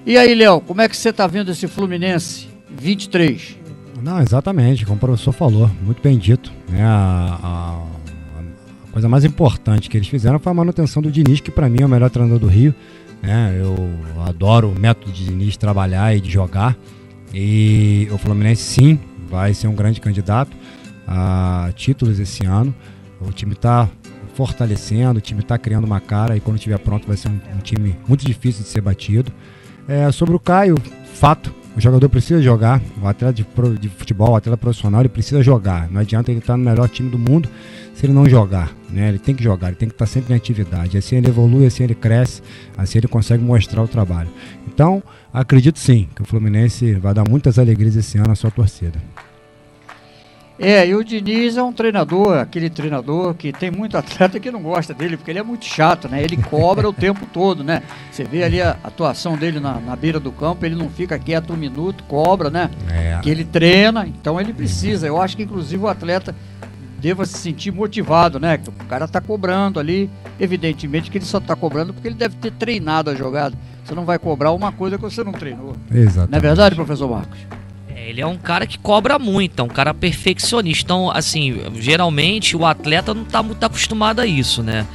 E aí, Léo, como é que você tá vendo esse Fluminense 23? Não, exatamente, como o professor falou, muito bem dito, né? A coisa mais importante que eles fizeram foi a manutenção do Diniz, que para mim é o melhor treinador do Rio, né? Eu adoro o método de Diniz trabalhar e de jogar, e o Fluminense sim vai ser um grande candidato a títulos esse ano. O time está fortalecendo, o time está criando uma cara, e quando estiver pronto vai ser um time muito difícil de ser batido. Sobre o Caio, fato, o jogador precisa jogar, o atleta de futebol, o atleta profissional, ele precisa jogar. Não adianta ele estar no melhor time do mundo se ele não jogar, né? Ele tem que jogar, ele tem que estar sempre em atividade. Assim ele evolui, assim ele cresce, assim ele consegue mostrar o trabalho. Então, acredito sim que o Fluminense vai dar muitas alegrias esse ano à sua torcida. E o Diniz é um treinador, aquele treinador que tem muito atleta que não gosta dele, porque ele é muito chato, né? Ele cobra o tempo todo, né? Você vê ali a atuação dele na beira do campo, ele não fica quieto um minuto, cobra, né? Que ele treina, então ele precisa. Eu acho que inclusive o atleta deva se sentir motivado, né? Que o cara tá cobrando ali, evidentemente que ele só tá cobrando porque ele deve ter treinado a jogada. Você não vai cobrar uma coisa que você não treinou. Exatamente. Não é verdade, professor Marcos? Ele é um cara que cobra muito, é um cara perfeccionista. Então, assim, geralmente o atleta não tá muito acostumado a isso, né?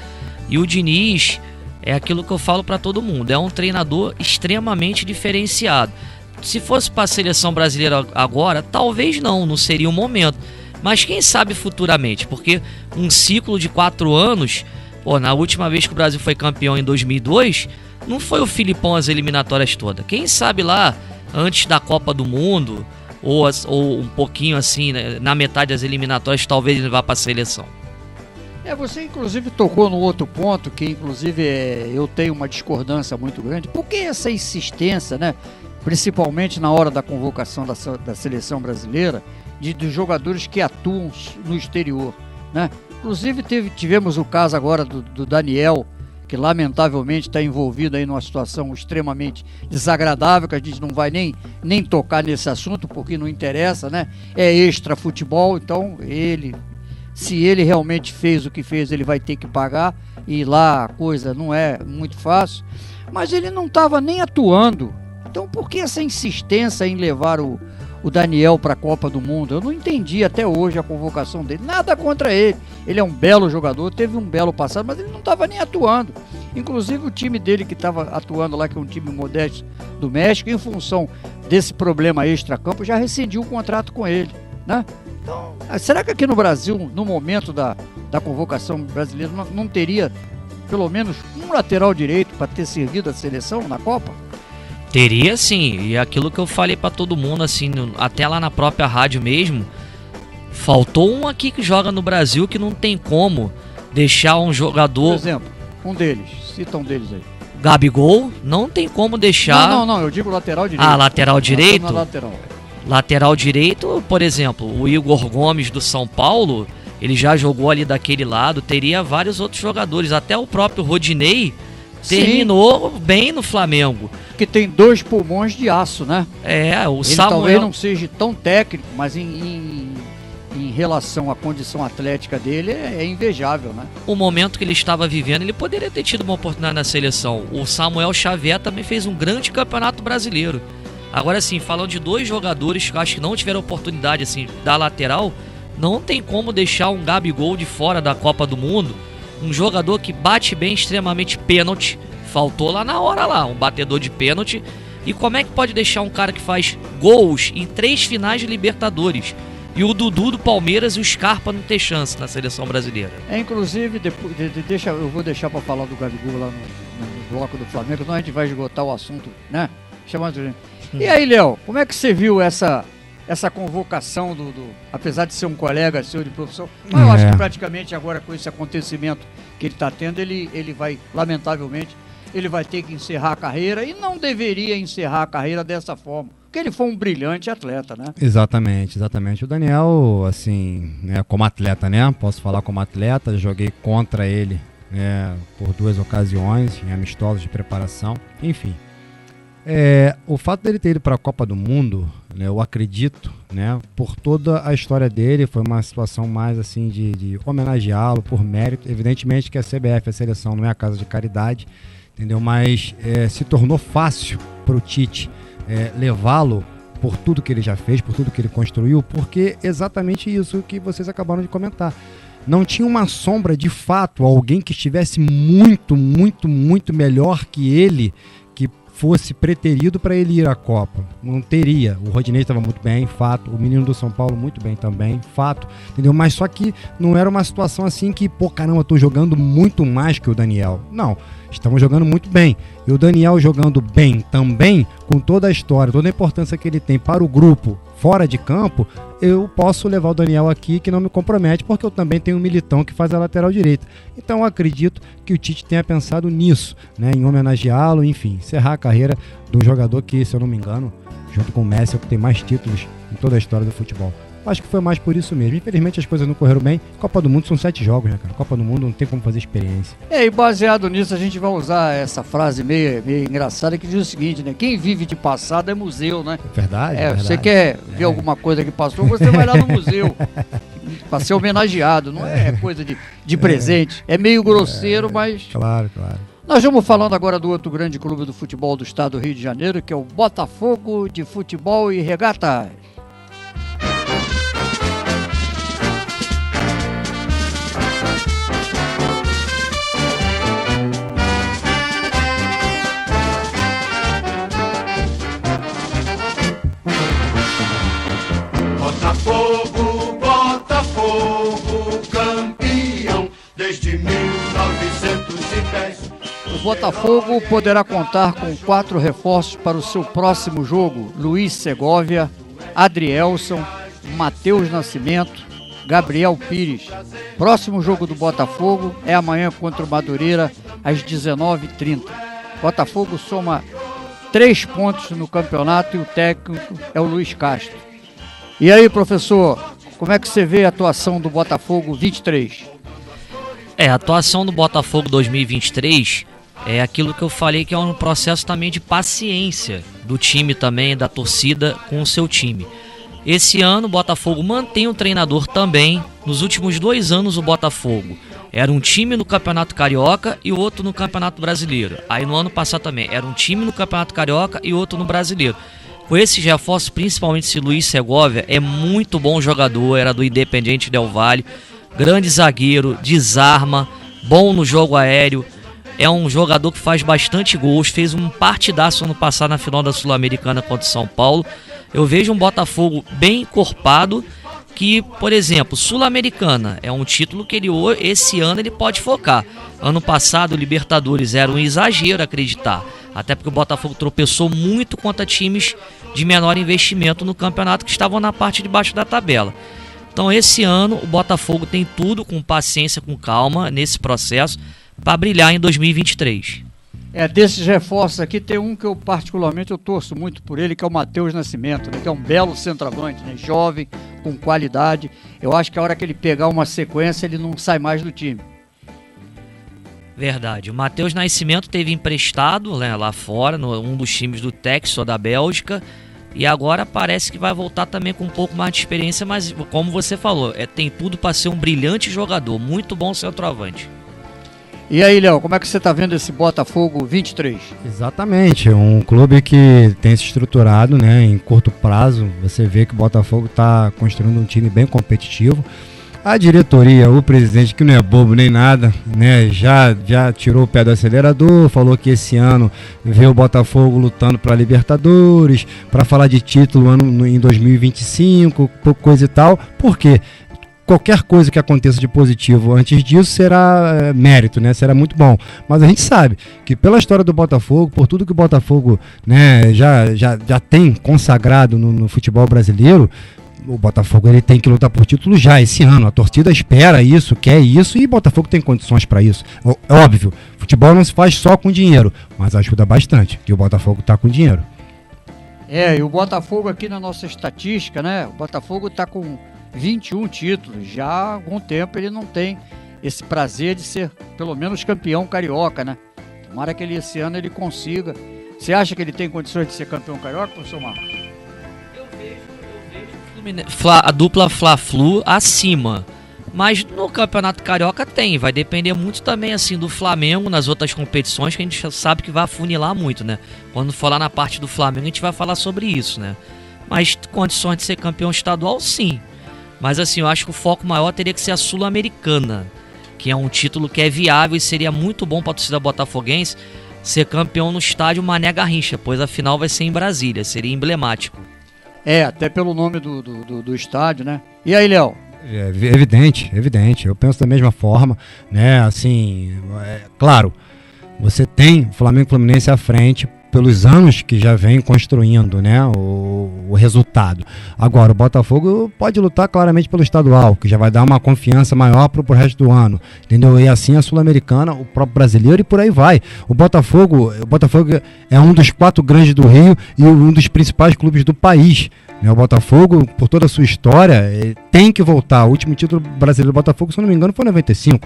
E o Diniz é aquilo que eu falo pra todo mundo, é um treinador extremamente diferenciado. Se fosse pra seleção brasileira agora, talvez não seria o momento. Mas quem sabe futuramente, porque um ciclo de 4 anos, na última vez que o Brasil foi campeão em 2002, não foi o Filipão as eliminatórias todas. Quem sabe lá, antes da Copa do Mundo, ou um pouquinho assim, né, na metade das eliminatórias, talvez ele vá para a seleção. Você inclusive tocou no outro ponto, que inclusive eu tenho uma discordância muito grande. Por que essa insistência, né, principalmente na hora da convocação da seleção brasileira, dos jogadores que atuam no exterior, né? Inclusive tivemos o caso agora do Daniel, que lamentavelmente está envolvido aí numa situação extremamente desagradável, que a gente não vai nem tocar nesse assunto, porque não interessa, né? É extra futebol, então se ele realmente fez o que fez, ele vai ter que pagar, e lá a coisa não é muito fácil, mas ele não estava nem atuando. Então por que essa insistência em levar o Daniel para a Copa do Mundo? Eu não entendi até hoje a convocação dele. Nada contra ele. Ele é um belo jogador, teve um belo passado, mas ele não estava nem atuando. Inclusive o time dele que estava atuando lá, que é um time modesto do México, em função desse problema extra-campo, já rescindiu o contrato com ele, né? Então, será que aqui no Brasil, no momento da convocação brasileira, não teria pelo menos um lateral direito para ter servido a seleção na Copa? Teria sim, e aquilo que eu falei pra todo mundo, assim, até lá na própria rádio mesmo, faltou um aqui que joga no Brasil que não tem como deixar um jogador... Por exemplo? Um deles. Cita um deles aí. Gabigol, não tem como deixar... Não, eu digo lateral direito. Ah, lateral direito? Lateral. Lateral direito, por exemplo, o Igor Gomes do São Paulo, ele já jogou ali daquele lado, teria vários outros jogadores, até o próprio Rodinei terminou bem no Flamengo. Que tem 2 pulmões de aço, né? O ele Samuel... talvez não seja tão técnico, mas em relação à condição atlética dele é invejável, né? O momento que ele estava vivendo, ele poderia ter tido uma oportunidade na seleção. O Samuel Xavier também fez um grande campeonato brasileiro. Agora sim, falando de 2 jogadores que eu acho que não tiveram oportunidade assim, da lateral, não tem como deixar um Gabigol de fora da Copa do Mundo. Um jogador que bate bem extremamente pênalti. Faltou lá na hora lá, um batedor de pênalti. E como é que pode deixar um cara que faz gols em 3 finais de Libertadores? E o Dudu do Palmeiras e o Scarpa não ter chance na seleção brasileira. Inclusive, eu vou deixar para falar do Gabigol lá no bloco do Flamengo, senão a gente vai esgotar o assunto, né? E aí, Léo, como é que você viu essa convocação apesar de ser um colega seu de profissão, mas eu acho que praticamente agora com esse acontecimento que ele está tendo, ele vai, lamentavelmente, ele vai ter que encerrar a carreira e não deveria encerrar a carreira dessa forma, porque ele foi um brilhante atleta, né? Exatamente. O Daniel, assim, né, como atleta, né? Posso falar como atleta, joguei contra ele, né, por 2 ocasiões, em amistosos de preparação, enfim. O fato dele ter ido para a Copa do Mundo, né, eu acredito, né, por toda a história dele, foi uma situação mais assim de homenageá-lo por mérito. Evidentemente que a CBF, a seleção, não é a casa de caridade, entendeu? Mas se tornou fácil para o Tite levá-lo por tudo que ele já fez, por tudo que ele construiu, porque exatamente isso que vocês acabaram de comentar. Não tinha uma sombra de fato, alguém que estivesse muito, muito, muito melhor que ele, que fosse preterido para ele ir à Copa. Não teria. O Rodinei estava muito bem, fato. O menino do São Paulo muito bem também, fato. Entendeu? Mas só que não era uma situação assim que, caramba, eu tô jogando muito mais que o Daniel. Não. Estamos jogando muito bem. E o Daniel jogando bem também, com toda a história, toda a importância que ele tem para o grupo fora de campo, eu posso levar o Daniel aqui que não me compromete, porque eu também tenho um Militão que faz a lateral direita. Então eu acredito que o Tite tenha pensado nisso, né, em homenageá-lo, enfim, encerrar a carreira de um jogador que, se eu não me engano, junto com o Messi, é o que tem mais títulos em toda a história do futebol. Acho que foi mais por isso mesmo. Infelizmente as coisas não correram bem. Copa do Mundo são 7 jogos, né, cara? Copa do Mundo não tem como fazer experiência. E baseado nisso, a gente vai usar essa frase meio engraçada que diz o seguinte, né? Quem vive de passado é museu, né? Verdade, verdade. Você quer ver alguma coisa que passou, você vai lá no museu para ser homenageado. Não é coisa de presente. É meio grosseiro, mas... Claro. Nós vamos falando agora do outro grande clube do futebol do estado do Rio de Janeiro, que é o Botafogo de Futebol e Regatas. Botafogo, campeão desde 1910. O Botafogo poderá contar com 4 reforços para o seu próximo jogo: Luiz Segovia, Adrielson, Matheus Nascimento, Gabriel Pires. Próximo jogo do Botafogo é amanhã contra o Madureira às 19h30. Botafogo soma 3 pontos no campeonato e o técnico é o Luiz Castro. E aí, professor, como é que você vê a atuação do Botafogo 23? A atuação do Botafogo 2023 é aquilo que eu falei, que é um processo também de paciência do time também, da torcida com o seu time. Esse ano o Botafogo mantém um treinador também. Nos últimos 2 anos o Botafogo era um time no Campeonato Carioca e outro no Campeonato Brasileiro. Aí no ano passado também era um time no Campeonato Carioca e outro no Brasileiro. Com esses reforços, principalmente esse Luiz Segovia, é muito bom jogador, era do Independiente Del Valle, grande zagueiro, desarma, bom no jogo aéreo, é um jogador que faz bastante gols, fez um partidaço ano passado na final da Sul-Americana contra o São Paulo. Eu vejo um Botafogo bem encorpado, que, por exemplo, Sul-Americana é um título que esse ano ele pode focar. Ano passado o Libertadores era um exagero acreditar, até porque o Botafogo tropeçou muito contra times de menor investimento no campeonato que estavam na parte de baixo da tabela. Então esse ano o Botafogo tem tudo, com paciência, com calma nesse processo, para brilhar em 2023. Desses reforços aqui, tem um que eu particularmente eu torço muito por ele, que é o Matheus Nascimento, né, que é um belo centroavante, né, jovem, com qualidade. Eu acho que a hora que ele pegar uma sequência, ele não sai mais do time. Verdade. O Matheus Nascimento teve emprestado, né, lá fora, um dos times do Texel da Bélgica, e agora parece que vai voltar também com um pouco mais de experiência, mas como você falou, tem tudo para ser um brilhante jogador, muito bom centroavante. E aí, Léo, como é que você está vendo esse Botafogo 23? Exatamente, um clube que tem se estruturado, né, em curto prazo. Você vê que o Botafogo está construindo um time bem competitivo. A diretoria, o presidente, que não é bobo nem nada, né, já tirou o pé do acelerador, falou que esse ano vê o Botafogo lutando para Libertadores, para falar de título em 2025, coisa e tal. Por quê? Qualquer coisa que aconteça de positivo antes disso será mérito, né? Será muito bom. Mas a gente sabe que pela história do Botafogo, por tudo que o Botafogo, né, já tem consagrado no futebol brasileiro, o Botafogo ele tem que lutar por título já esse ano. A torcida espera isso, quer isso, e o Botafogo tem condições para isso. Óbvio, futebol não se faz só com dinheiro, mas ajuda bastante, que o Botafogo está com dinheiro. E o Botafogo aqui na nossa estatística, né? O Botafogo está com 21 títulos, já há algum tempo ele não tem esse prazer de ser pelo menos campeão carioca, né? Tomara que esse ano ele consiga. Você acha que ele tem condições de ser campeão carioca, professor Marcos? Eu vejo a dupla Fla-Flu acima, mas no Campeonato Carioca vai depender muito também assim do Flamengo nas outras competições, que a gente sabe que vai afunilar muito, né? Quando for lá na parte do Flamengo a gente vai falar sobre isso, né? Mas condições de ser campeão estadual, sim. Mas assim, eu acho que o foco maior teria que ser a Sul-Americana, que é um título que é viável e seria muito bom para a torcida botafoguense ser campeão no estádio Mané Garrincha, pois a final vai ser em Brasília, seria emblemático. Até pelo nome do estádio, né? E aí, Léo? Evidente. Eu penso da mesma forma, né? Assim, claro, você tem o Flamengo e o Fluminense à frente pelos anos que já vem construindo, né, o resultado. Agora, o Botafogo pode lutar claramente pelo estadual, que já vai dar uma confiança maior pro resto do ano, entendeu? E assim a Sul-Americana, o próprio brasileiro, e por aí vai. O Botafogo é um dos 4 grandes do Rio e um dos principais clubes do país. O Botafogo, por toda a sua história, tem que voltar. O último título brasileiro do Botafogo, se eu não me engano, foi em 95.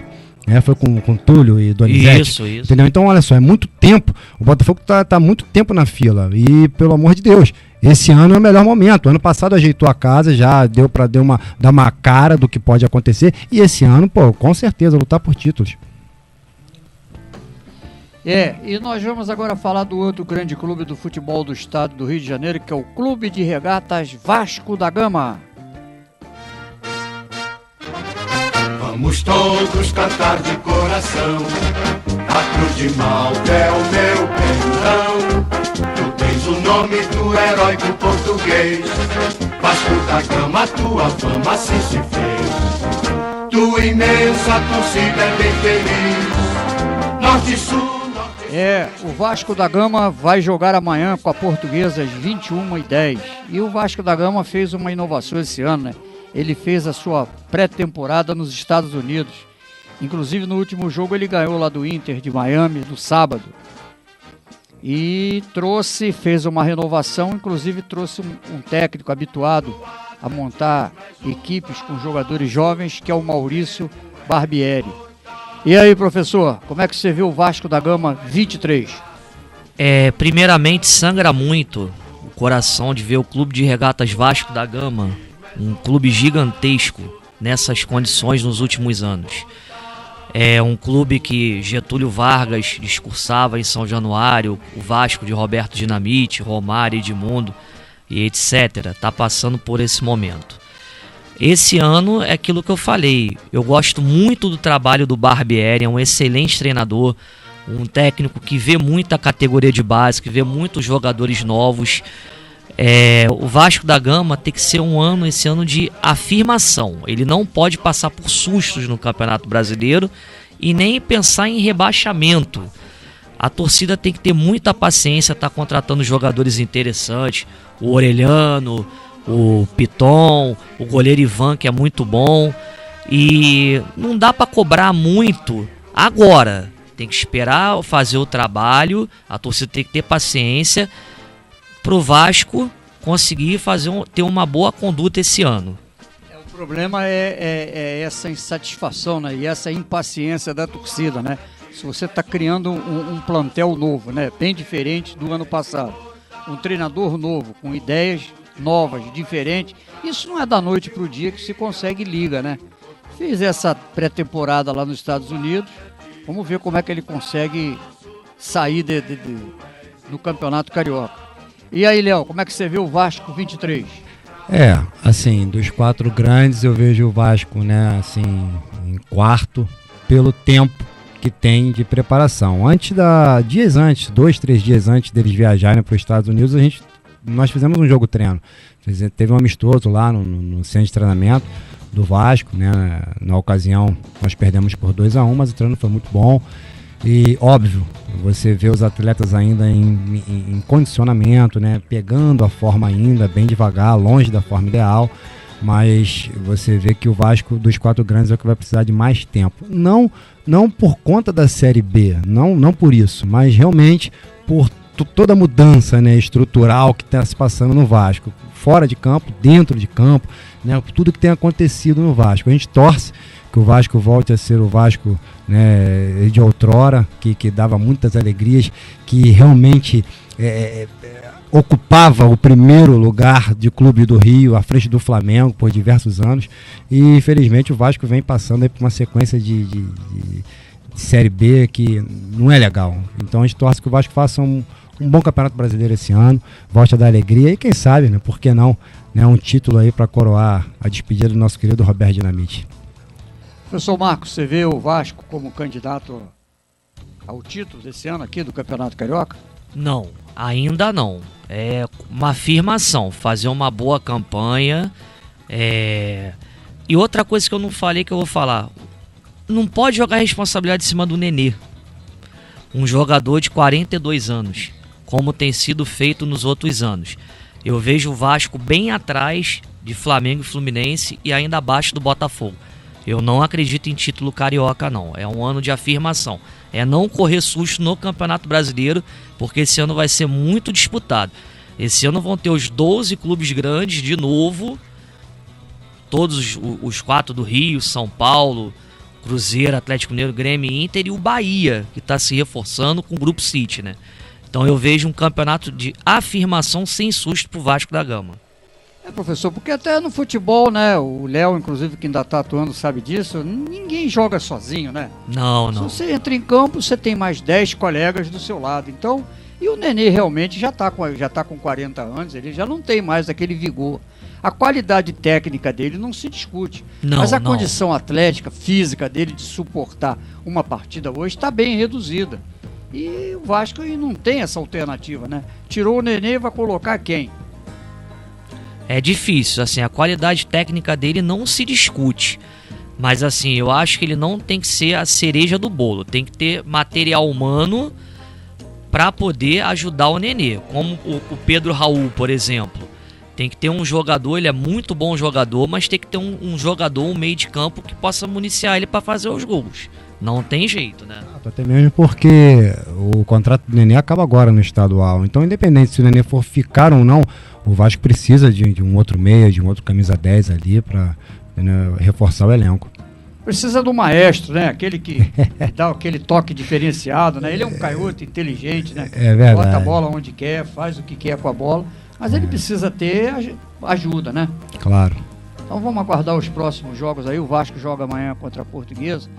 Foi com Túlio e Donizete. Isso. Entendeu? Então, olha só, é muito tempo. O Botafogo tá muito tempo na fila. E, pelo amor de Deus, esse ano é o melhor momento. Ano passado ajeitou a casa, já deu para dar uma cara do que pode acontecer. E esse ano, com certeza, lutar por títulos. E nós vamos agora falar do outro grande clube do futebol do estado do Rio de Janeiro, que é o Clube de Regatas Vasco da Gama. Vamos todos cantar de coração, a cruz de Malta é o meu pendão. Tu tens o nome do heróico português, Vasco da Gama, tua fama assim se fez. Tua imensa torcida é bem feliz, norte e sul. O Vasco da Gama vai jogar amanhã com a Portuguesa às 21h10. E o Vasco da Gama fez uma inovação esse ano, né? Ele fez a sua pré-temporada nos Estados Unidos. Inclusive no último jogo ele ganhou lá do Inter de Miami no sábado. E fez uma renovação, inclusive trouxe um técnico habituado a montar equipes com jogadores jovens, que é o Maurício Barbieri. E aí, professor, como é que você viu o Vasco da Gama 23? Primeiramente, sangra muito o coração de ver o Clube de Regatas Vasco da Gama, um clube gigantesco nessas condições nos últimos anos. É um clube que Getúlio Vargas discursava em São Januário, o Vasco de Roberto Dinamite, Romário, Edmundo e etc. Está passando por esse momento. Esse ano é aquilo que eu falei, eu gosto muito do trabalho do Barbieri, é um excelente treinador, um técnico que vê muita categoria de base, que vê muitos jogadores novos. O Vasco da Gama tem que ser esse ano de afirmação, ele não pode passar por sustos no Campeonato Brasileiro e nem pensar em rebaixamento. A torcida tem que ter muita paciência, tá contratando jogadores interessantes, o Orelhano, o Piton, o goleiro Ivan, que é muito bom, e não dá para cobrar muito agora. Tem que esperar fazer o trabalho, a torcida tem que ter paciência pro Vasco conseguir ter uma boa conduta esse ano. O problema é essa insatisfação, né? E essa impaciência da torcida, né? Se você está criando um plantel novo, né? Bem diferente do ano passado, um treinador novo, com ideias novas, diferentes, isso não é da noite para o dia que se consegue liga, né? Fez essa pré-temporada lá nos Estados Unidos, vamos ver como é que ele consegue sair do Campeonato Carioca. E aí, Léo, como é que você vê o Vasco 23? Assim, dos 4 grandes eu vejo o Vasco, né, assim, em quarto, pelo tempo que tem de preparação. Dias antes, 2-3 dias antes deles viajarem para os Estados Unidos, nós fizemos um jogo treino. Teve um amistoso lá no centro de treinamento do Vasco, né? Na ocasião nós perdemos por 2-1, mas o treino foi muito bom. E óbvio, você vê os atletas ainda em condicionamento, né? Pegando a forma ainda, bem devagar, longe da forma ideal. Mas você vê que o Vasco dos 4 grandes é o que vai precisar de mais tempo. Não por conta da Série B, não por isso, mas realmente por toda a mudança, né, estrutural que está se passando no Vasco. Fora de campo, dentro de campo, né, tudo que tem acontecido no Vasco. A gente torce que o Vasco volte a ser o Vasco, né, de outrora, que dava muitas alegrias, que realmente ocupava o primeiro lugar de clube do Rio, à frente do Flamengo, por diversos anos. E infelizmente o Vasco vem passando aí por uma sequência de Série B que não é legal. Então a gente torce que o Vasco faça um bom Campeonato Brasileiro esse ano, volte a dar alegria e quem sabe, né, por que não, né, um título aí para coroar a despedida do nosso querido Roberto Dinamite. Professor Marcos, você vê o Vasco como candidato ao título desse ano aqui do Campeonato Carioca? Não, ainda não. É uma afirmação, fazer uma boa campanha. E outra coisa que eu não falei que eu vou falar, não pode jogar a responsabilidade em cima do Nenê, um jogador de 42 anos, como tem sido feito nos outros anos. Eu vejo o Vasco bem atrás de Flamengo e Fluminense e ainda abaixo do Botafogo. Eu não acredito em título carioca, não. É um ano de afirmação. É não correr susto no Campeonato Brasileiro, porque esse ano vai ser muito disputado. Esse ano vão ter os 12 clubes grandes de novo, todos os 4 do Rio, São Paulo, Cruzeiro, Atlético Mineiro, Grêmio, Inter e o Bahia, que está se reforçando com o Grupo City, né? Então eu vejo um campeonato de afirmação sem susto pro Vasco da Gama. Professor, porque até no futebol, né, o Léo, inclusive, que ainda está atuando, sabe disso, ninguém joga sozinho, né? Não. Se você entra em campo, você tem mais 10 colegas do seu lado. Então, e o Nenê realmente já está com 40 anos, ele já não tem mais aquele vigor. A qualidade técnica dele não se discute, mas a condição atlética, física dele de suportar uma partida hoje está bem reduzida. E o Vasco não tem essa alternativa, né? Tirou o Nenê e vai colocar quem? É difícil, assim, a qualidade técnica dele não se discute. Mas assim, eu acho que ele não tem que ser a cereja do bolo. Tem que ter material humano para poder ajudar o Nenê. Como o Pedro Raul, por exemplo. Tem que ter um jogador, ele é muito bom jogador, mas tem que ter um jogador, um meio de campo que possa municiar ele para fazer os gols. Não tem jeito, né? Até mesmo porque o contrato do Nenê acaba agora no estadual. Então, independente se o Nenê for ficar ou não, o Vasco precisa de um outro meia, de um outro camisa 10 ali para, né, reforçar o elenco. Precisa do maestro, né? Aquele que dá aquele toque diferenciado, né? Ele é um canhoto inteligente, né? É verdade. Bota a bola onde quer, faz o que quer com a bola, mas ele precisa ter ajuda, né? Claro. Então vamos aguardar os próximos jogos aí. O Vasco joga amanhã contra a Portuguesa.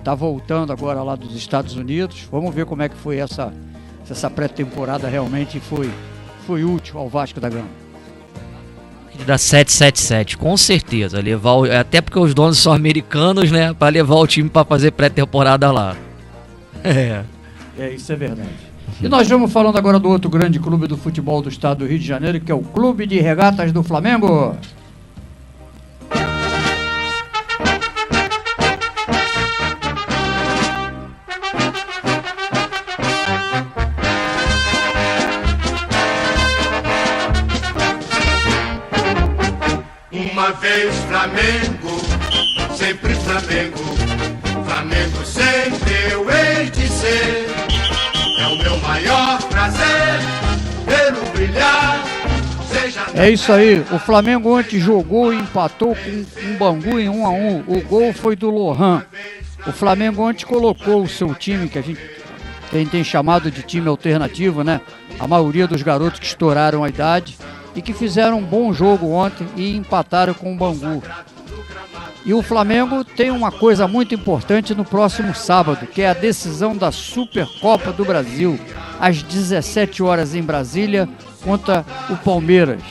Tá voltando agora lá dos Estados Unidos. Vamos ver como é que foi essa pré-temporada, realmente foi útil ao Vasco da Gama. Da 777, com certeza. Até porque os donos são americanos, né? Para levar o time para fazer pré-temporada lá. Isso é verdade. E nós vamos falando agora do outro grande clube do futebol do estado do Rio de Janeiro, que é o Clube de Regatas do Flamengo. Uma vez Flamengo, sempre Flamengo, Flamengo sempre eu hei de ser. você. É o meu maior prazer vê-lo brilhar. É isso aí, o Flamengo ontem jogou e empatou com o Bangu em 1-1. O gol foi do Lohan. O Flamengo ontem colocou o seu time, que a gente tem chamado de time alternativo, né? A maioria dos garotos que estouraram a idade e que fizeram um bom jogo ontem e empataram com o Bangu. E o Flamengo tem uma coisa muito importante no próximo sábado, que é a decisão da Supercopa do Brasil, às 17 horas em Brasília, contra o Palmeiras.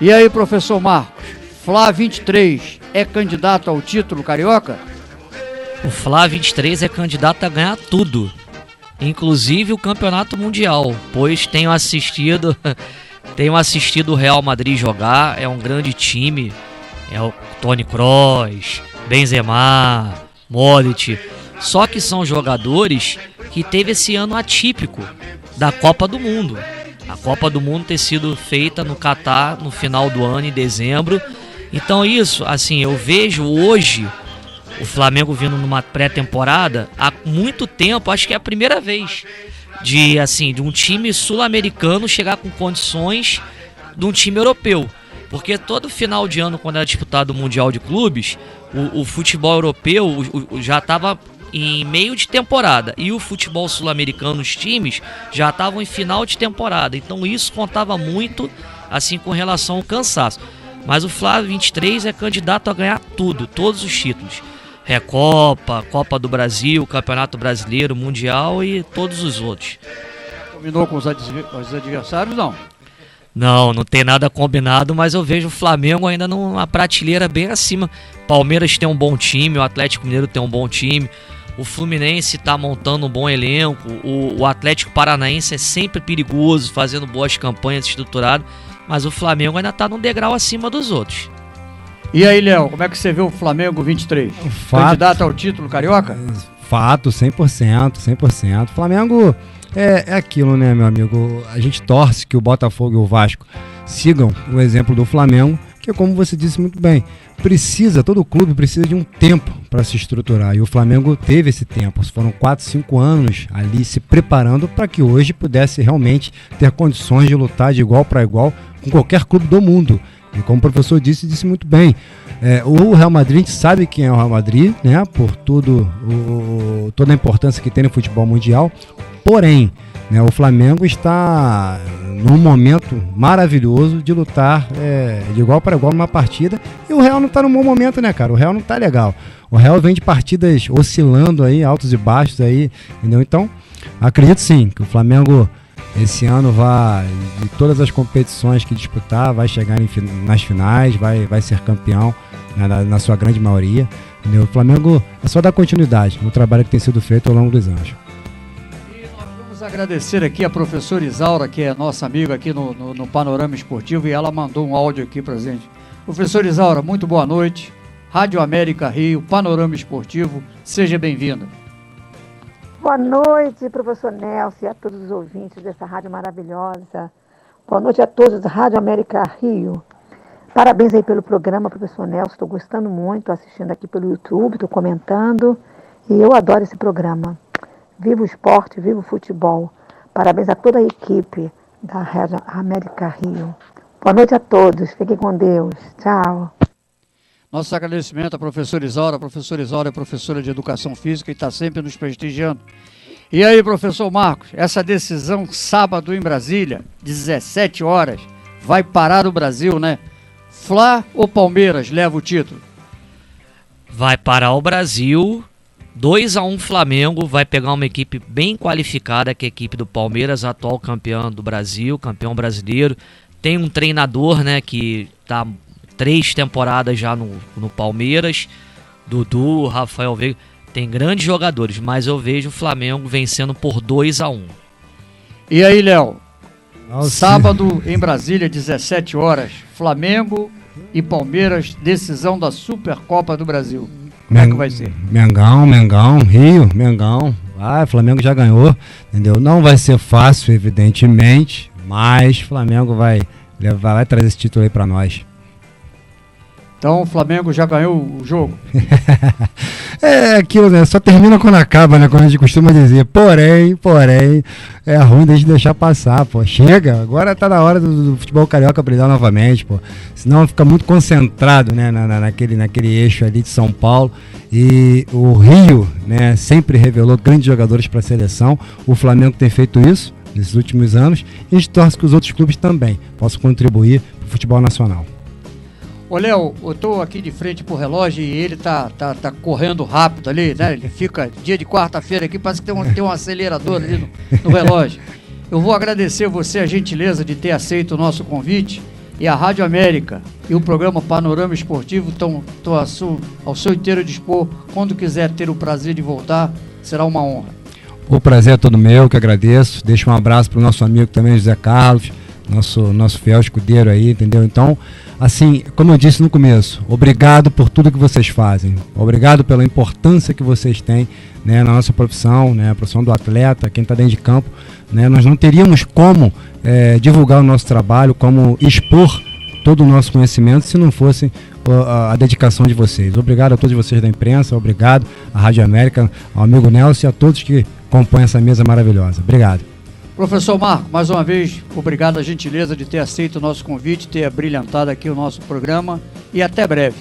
E aí, professor Marcos, Fla 23 é candidato ao título carioca? O Fla 23 é candidato a ganhar tudo, inclusive o Campeonato Mundial, pois tenho assistido o Real Madrid jogar, é um grande time, é o Toni Kroos, Benzema, Modric, só que são jogadores que teve esse ano atípico da Copa do Mundo. A Copa do Mundo ter sido feita no Catar no final do ano, em dezembro. Então isso, assim, eu vejo hoje o Flamengo vindo numa pré-temporada há muito tempo, acho que é a primeira vez de um time sul-americano chegar com condições de um time europeu. Porque todo final de ano, quando era disputado o Mundial de Clubes, o futebol europeu já estava em meio de temporada e o futebol sul-americano, os times já estavam em final de temporada, então isso contava muito assim com relação ao cansaço. Mas o Fla 23 é candidato a ganhar tudo, todos os títulos, Recopa, Copa do Brasil, Campeonato Brasileiro, Mundial e todos os outros. Combinou com os adversários, não? Não tem nada combinado, mas eu vejo o Flamengo ainda numa prateleira bem acima. Palmeiras tem um bom time, o Atlético Mineiro tem um bom time, o Fluminense está montando um bom elenco, o Atlético Paranaense é sempre perigoso, fazendo boas campanhas, estruturado, mas o Flamengo ainda está num degrau acima dos outros. E aí, Léo, como é que você vê o Flamengo 23? Candidato ao título carioca? Fato, 100%. Flamengo é aquilo, né, meu amigo? A gente torce que o Botafogo e o Vasco sigam o exemplo do Flamengo, que, como você disse muito bem, todo clube precisa de um tempo para se estruturar. E o Flamengo teve esse tempo. Foram 4, 5 anos ali se preparando para que hoje pudesse realmente ter condições de lutar de igual para igual com qualquer clube do mundo. E como o professor disse muito bem, o Real Madrid, a gente sabe quem é o Real Madrid, né, por toda a importância que tem no futebol mundial. Porém, né, o Flamengo está num momento maravilhoso de lutar de igual para igual numa partida, e o Real não está num bom momento, né, cara? O Real não está legal. O Real vem de partidas oscilando aí, altos e baixos aí, entendeu? Então, acredito sim que o Flamengo esse ano de todas as competições que disputar, vai chegar nas finais, vai ser campeão, né, na sua grande maioria, entendeu? O Flamengo é só dar continuidade no trabalho que tem sido feito ao longo dos anos. Vamos agradecer aqui a professora Isaura, que é nossa amiga aqui no Panorama Esportivo, e ela mandou um áudio aqui pra gente. Professora Isaura, muito boa noite. Rádio América Rio, Panorama Esportivo, seja bem-vinda. Boa noite, professor Nelson, e a todos os ouvintes dessa rádio maravilhosa. Boa noite a todos da Rádio América Rio. Parabéns aí pelo programa, professor Nelson. Estou gostando muito, estou assistindo aqui pelo YouTube, estou comentando. E eu adoro esse programa. Viva o esporte, viva o futebol. Parabéns a toda a equipe da Rádio América Rio. Boa noite a todos, fiquem com Deus. Tchau. Nosso agradecimento à professora Isaura. A professora Isaura é professora de Educação Física e está sempre nos prestigiando. E aí, professor Marcos, essa decisão sábado em Brasília, 17 horas, vai parar o Brasil, né? Fla ou Palmeiras leva o título? Vai parar o Brasil, 2-1 Flamengo, vai pegar uma equipe bem qualificada, que é a equipe do Palmeiras, atual campeão do Brasil, campeão brasileiro. Tem um treinador, né, que está 3 temporadas já no Palmeiras, Dudu, Rafael Veiga, tem grandes jogadores, mas eu vejo o Flamengo vencendo por 2-1. E aí, Léo? Sábado em Brasília, 17 horas, Flamengo e Palmeiras, decisão da Supercopa do Brasil. Como é que vai ser? Mengão, Rio, Mengão. Flamengo já ganhou, entendeu? Não vai ser fácil, evidentemente, mas o Flamengo vai trazer esse título aí pra nós. Então o Flamengo já ganhou o jogo. É aquilo, né? Só termina quando acaba, né? Como a gente costuma dizer. Porém, é ruim de deixar passar, pô. Chega, agora tá na hora do futebol carioca brilhar novamente, pô. Senão fica muito concentrado, né? Naquele eixo ali de São Paulo. E o Rio, né? Sempre revelou grandes jogadores para a seleção. O Flamengo tem feito isso nesses últimos anos. E a gente torce que os outros clubes também possam contribuir para o futebol nacional. Ô Léo, eu tô aqui de frente pro relógio e ele tá correndo rápido ali, né? Ele fica dia de quarta-feira aqui, parece que tem um acelerador ali no relógio. Eu vou agradecer você a gentileza de ter aceito o nosso convite, e a Rádio América e o programa Panorama Esportivo estão ao seu inteiro dispor. Quando quiser ter o prazer de voltar, será uma honra. O prazer é todo meu, que agradeço. Deixo um abraço pro nosso amigo também, José Carlos, nosso fiel escudeiro aí, entendeu? Então, assim, como eu disse no começo, obrigado por tudo que vocês fazem, obrigado pela importância que vocês têm, né, na nossa profissão, né, a profissão do atleta, quem está dentro de campo, né, nós não teríamos como divulgar o nosso trabalho, como expor todo o nosso conhecimento se não fosse a dedicação de vocês. Obrigado a todos vocês da imprensa, obrigado à Rádio América, ao amigo Nelson e a todos que compõem essa mesa maravilhosa. Obrigado. Professor Marco, mais uma vez, obrigado a gentileza de ter aceito o nosso convite, ter abrilhantado aqui o nosso programa, e até breve.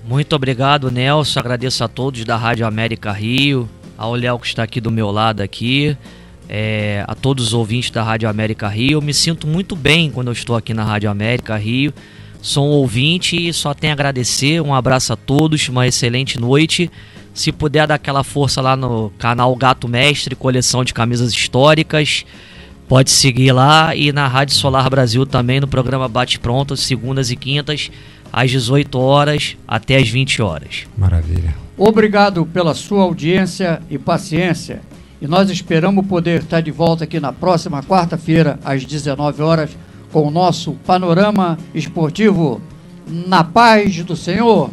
Muito obrigado, Nelson, agradeço a todos da Rádio América Rio, ao Léo que está aqui do meu lado aqui, a todos os ouvintes da Rádio América Rio. Eu me sinto muito bem quando eu estou aqui na Rádio América Rio, sou um ouvinte e só tenho a agradecer, um abraço a todos, uma excelente noite. Se puder dar aquela força lá no canal Gato Mestre, coleção de camisas históricas, pode seguir lá, e na Rádio Solar Brasil também, no programa Bate Pronto, segundas e quintas, às 18 horas até às 20 horas. Maravilha. Obrigado pela sua audiência e paciência, e nós esperamos poder estar de volta aqui na próxima quarta-feira, às 19 horas, com o nosso Panorama Esportivo. Na paz do Senhor.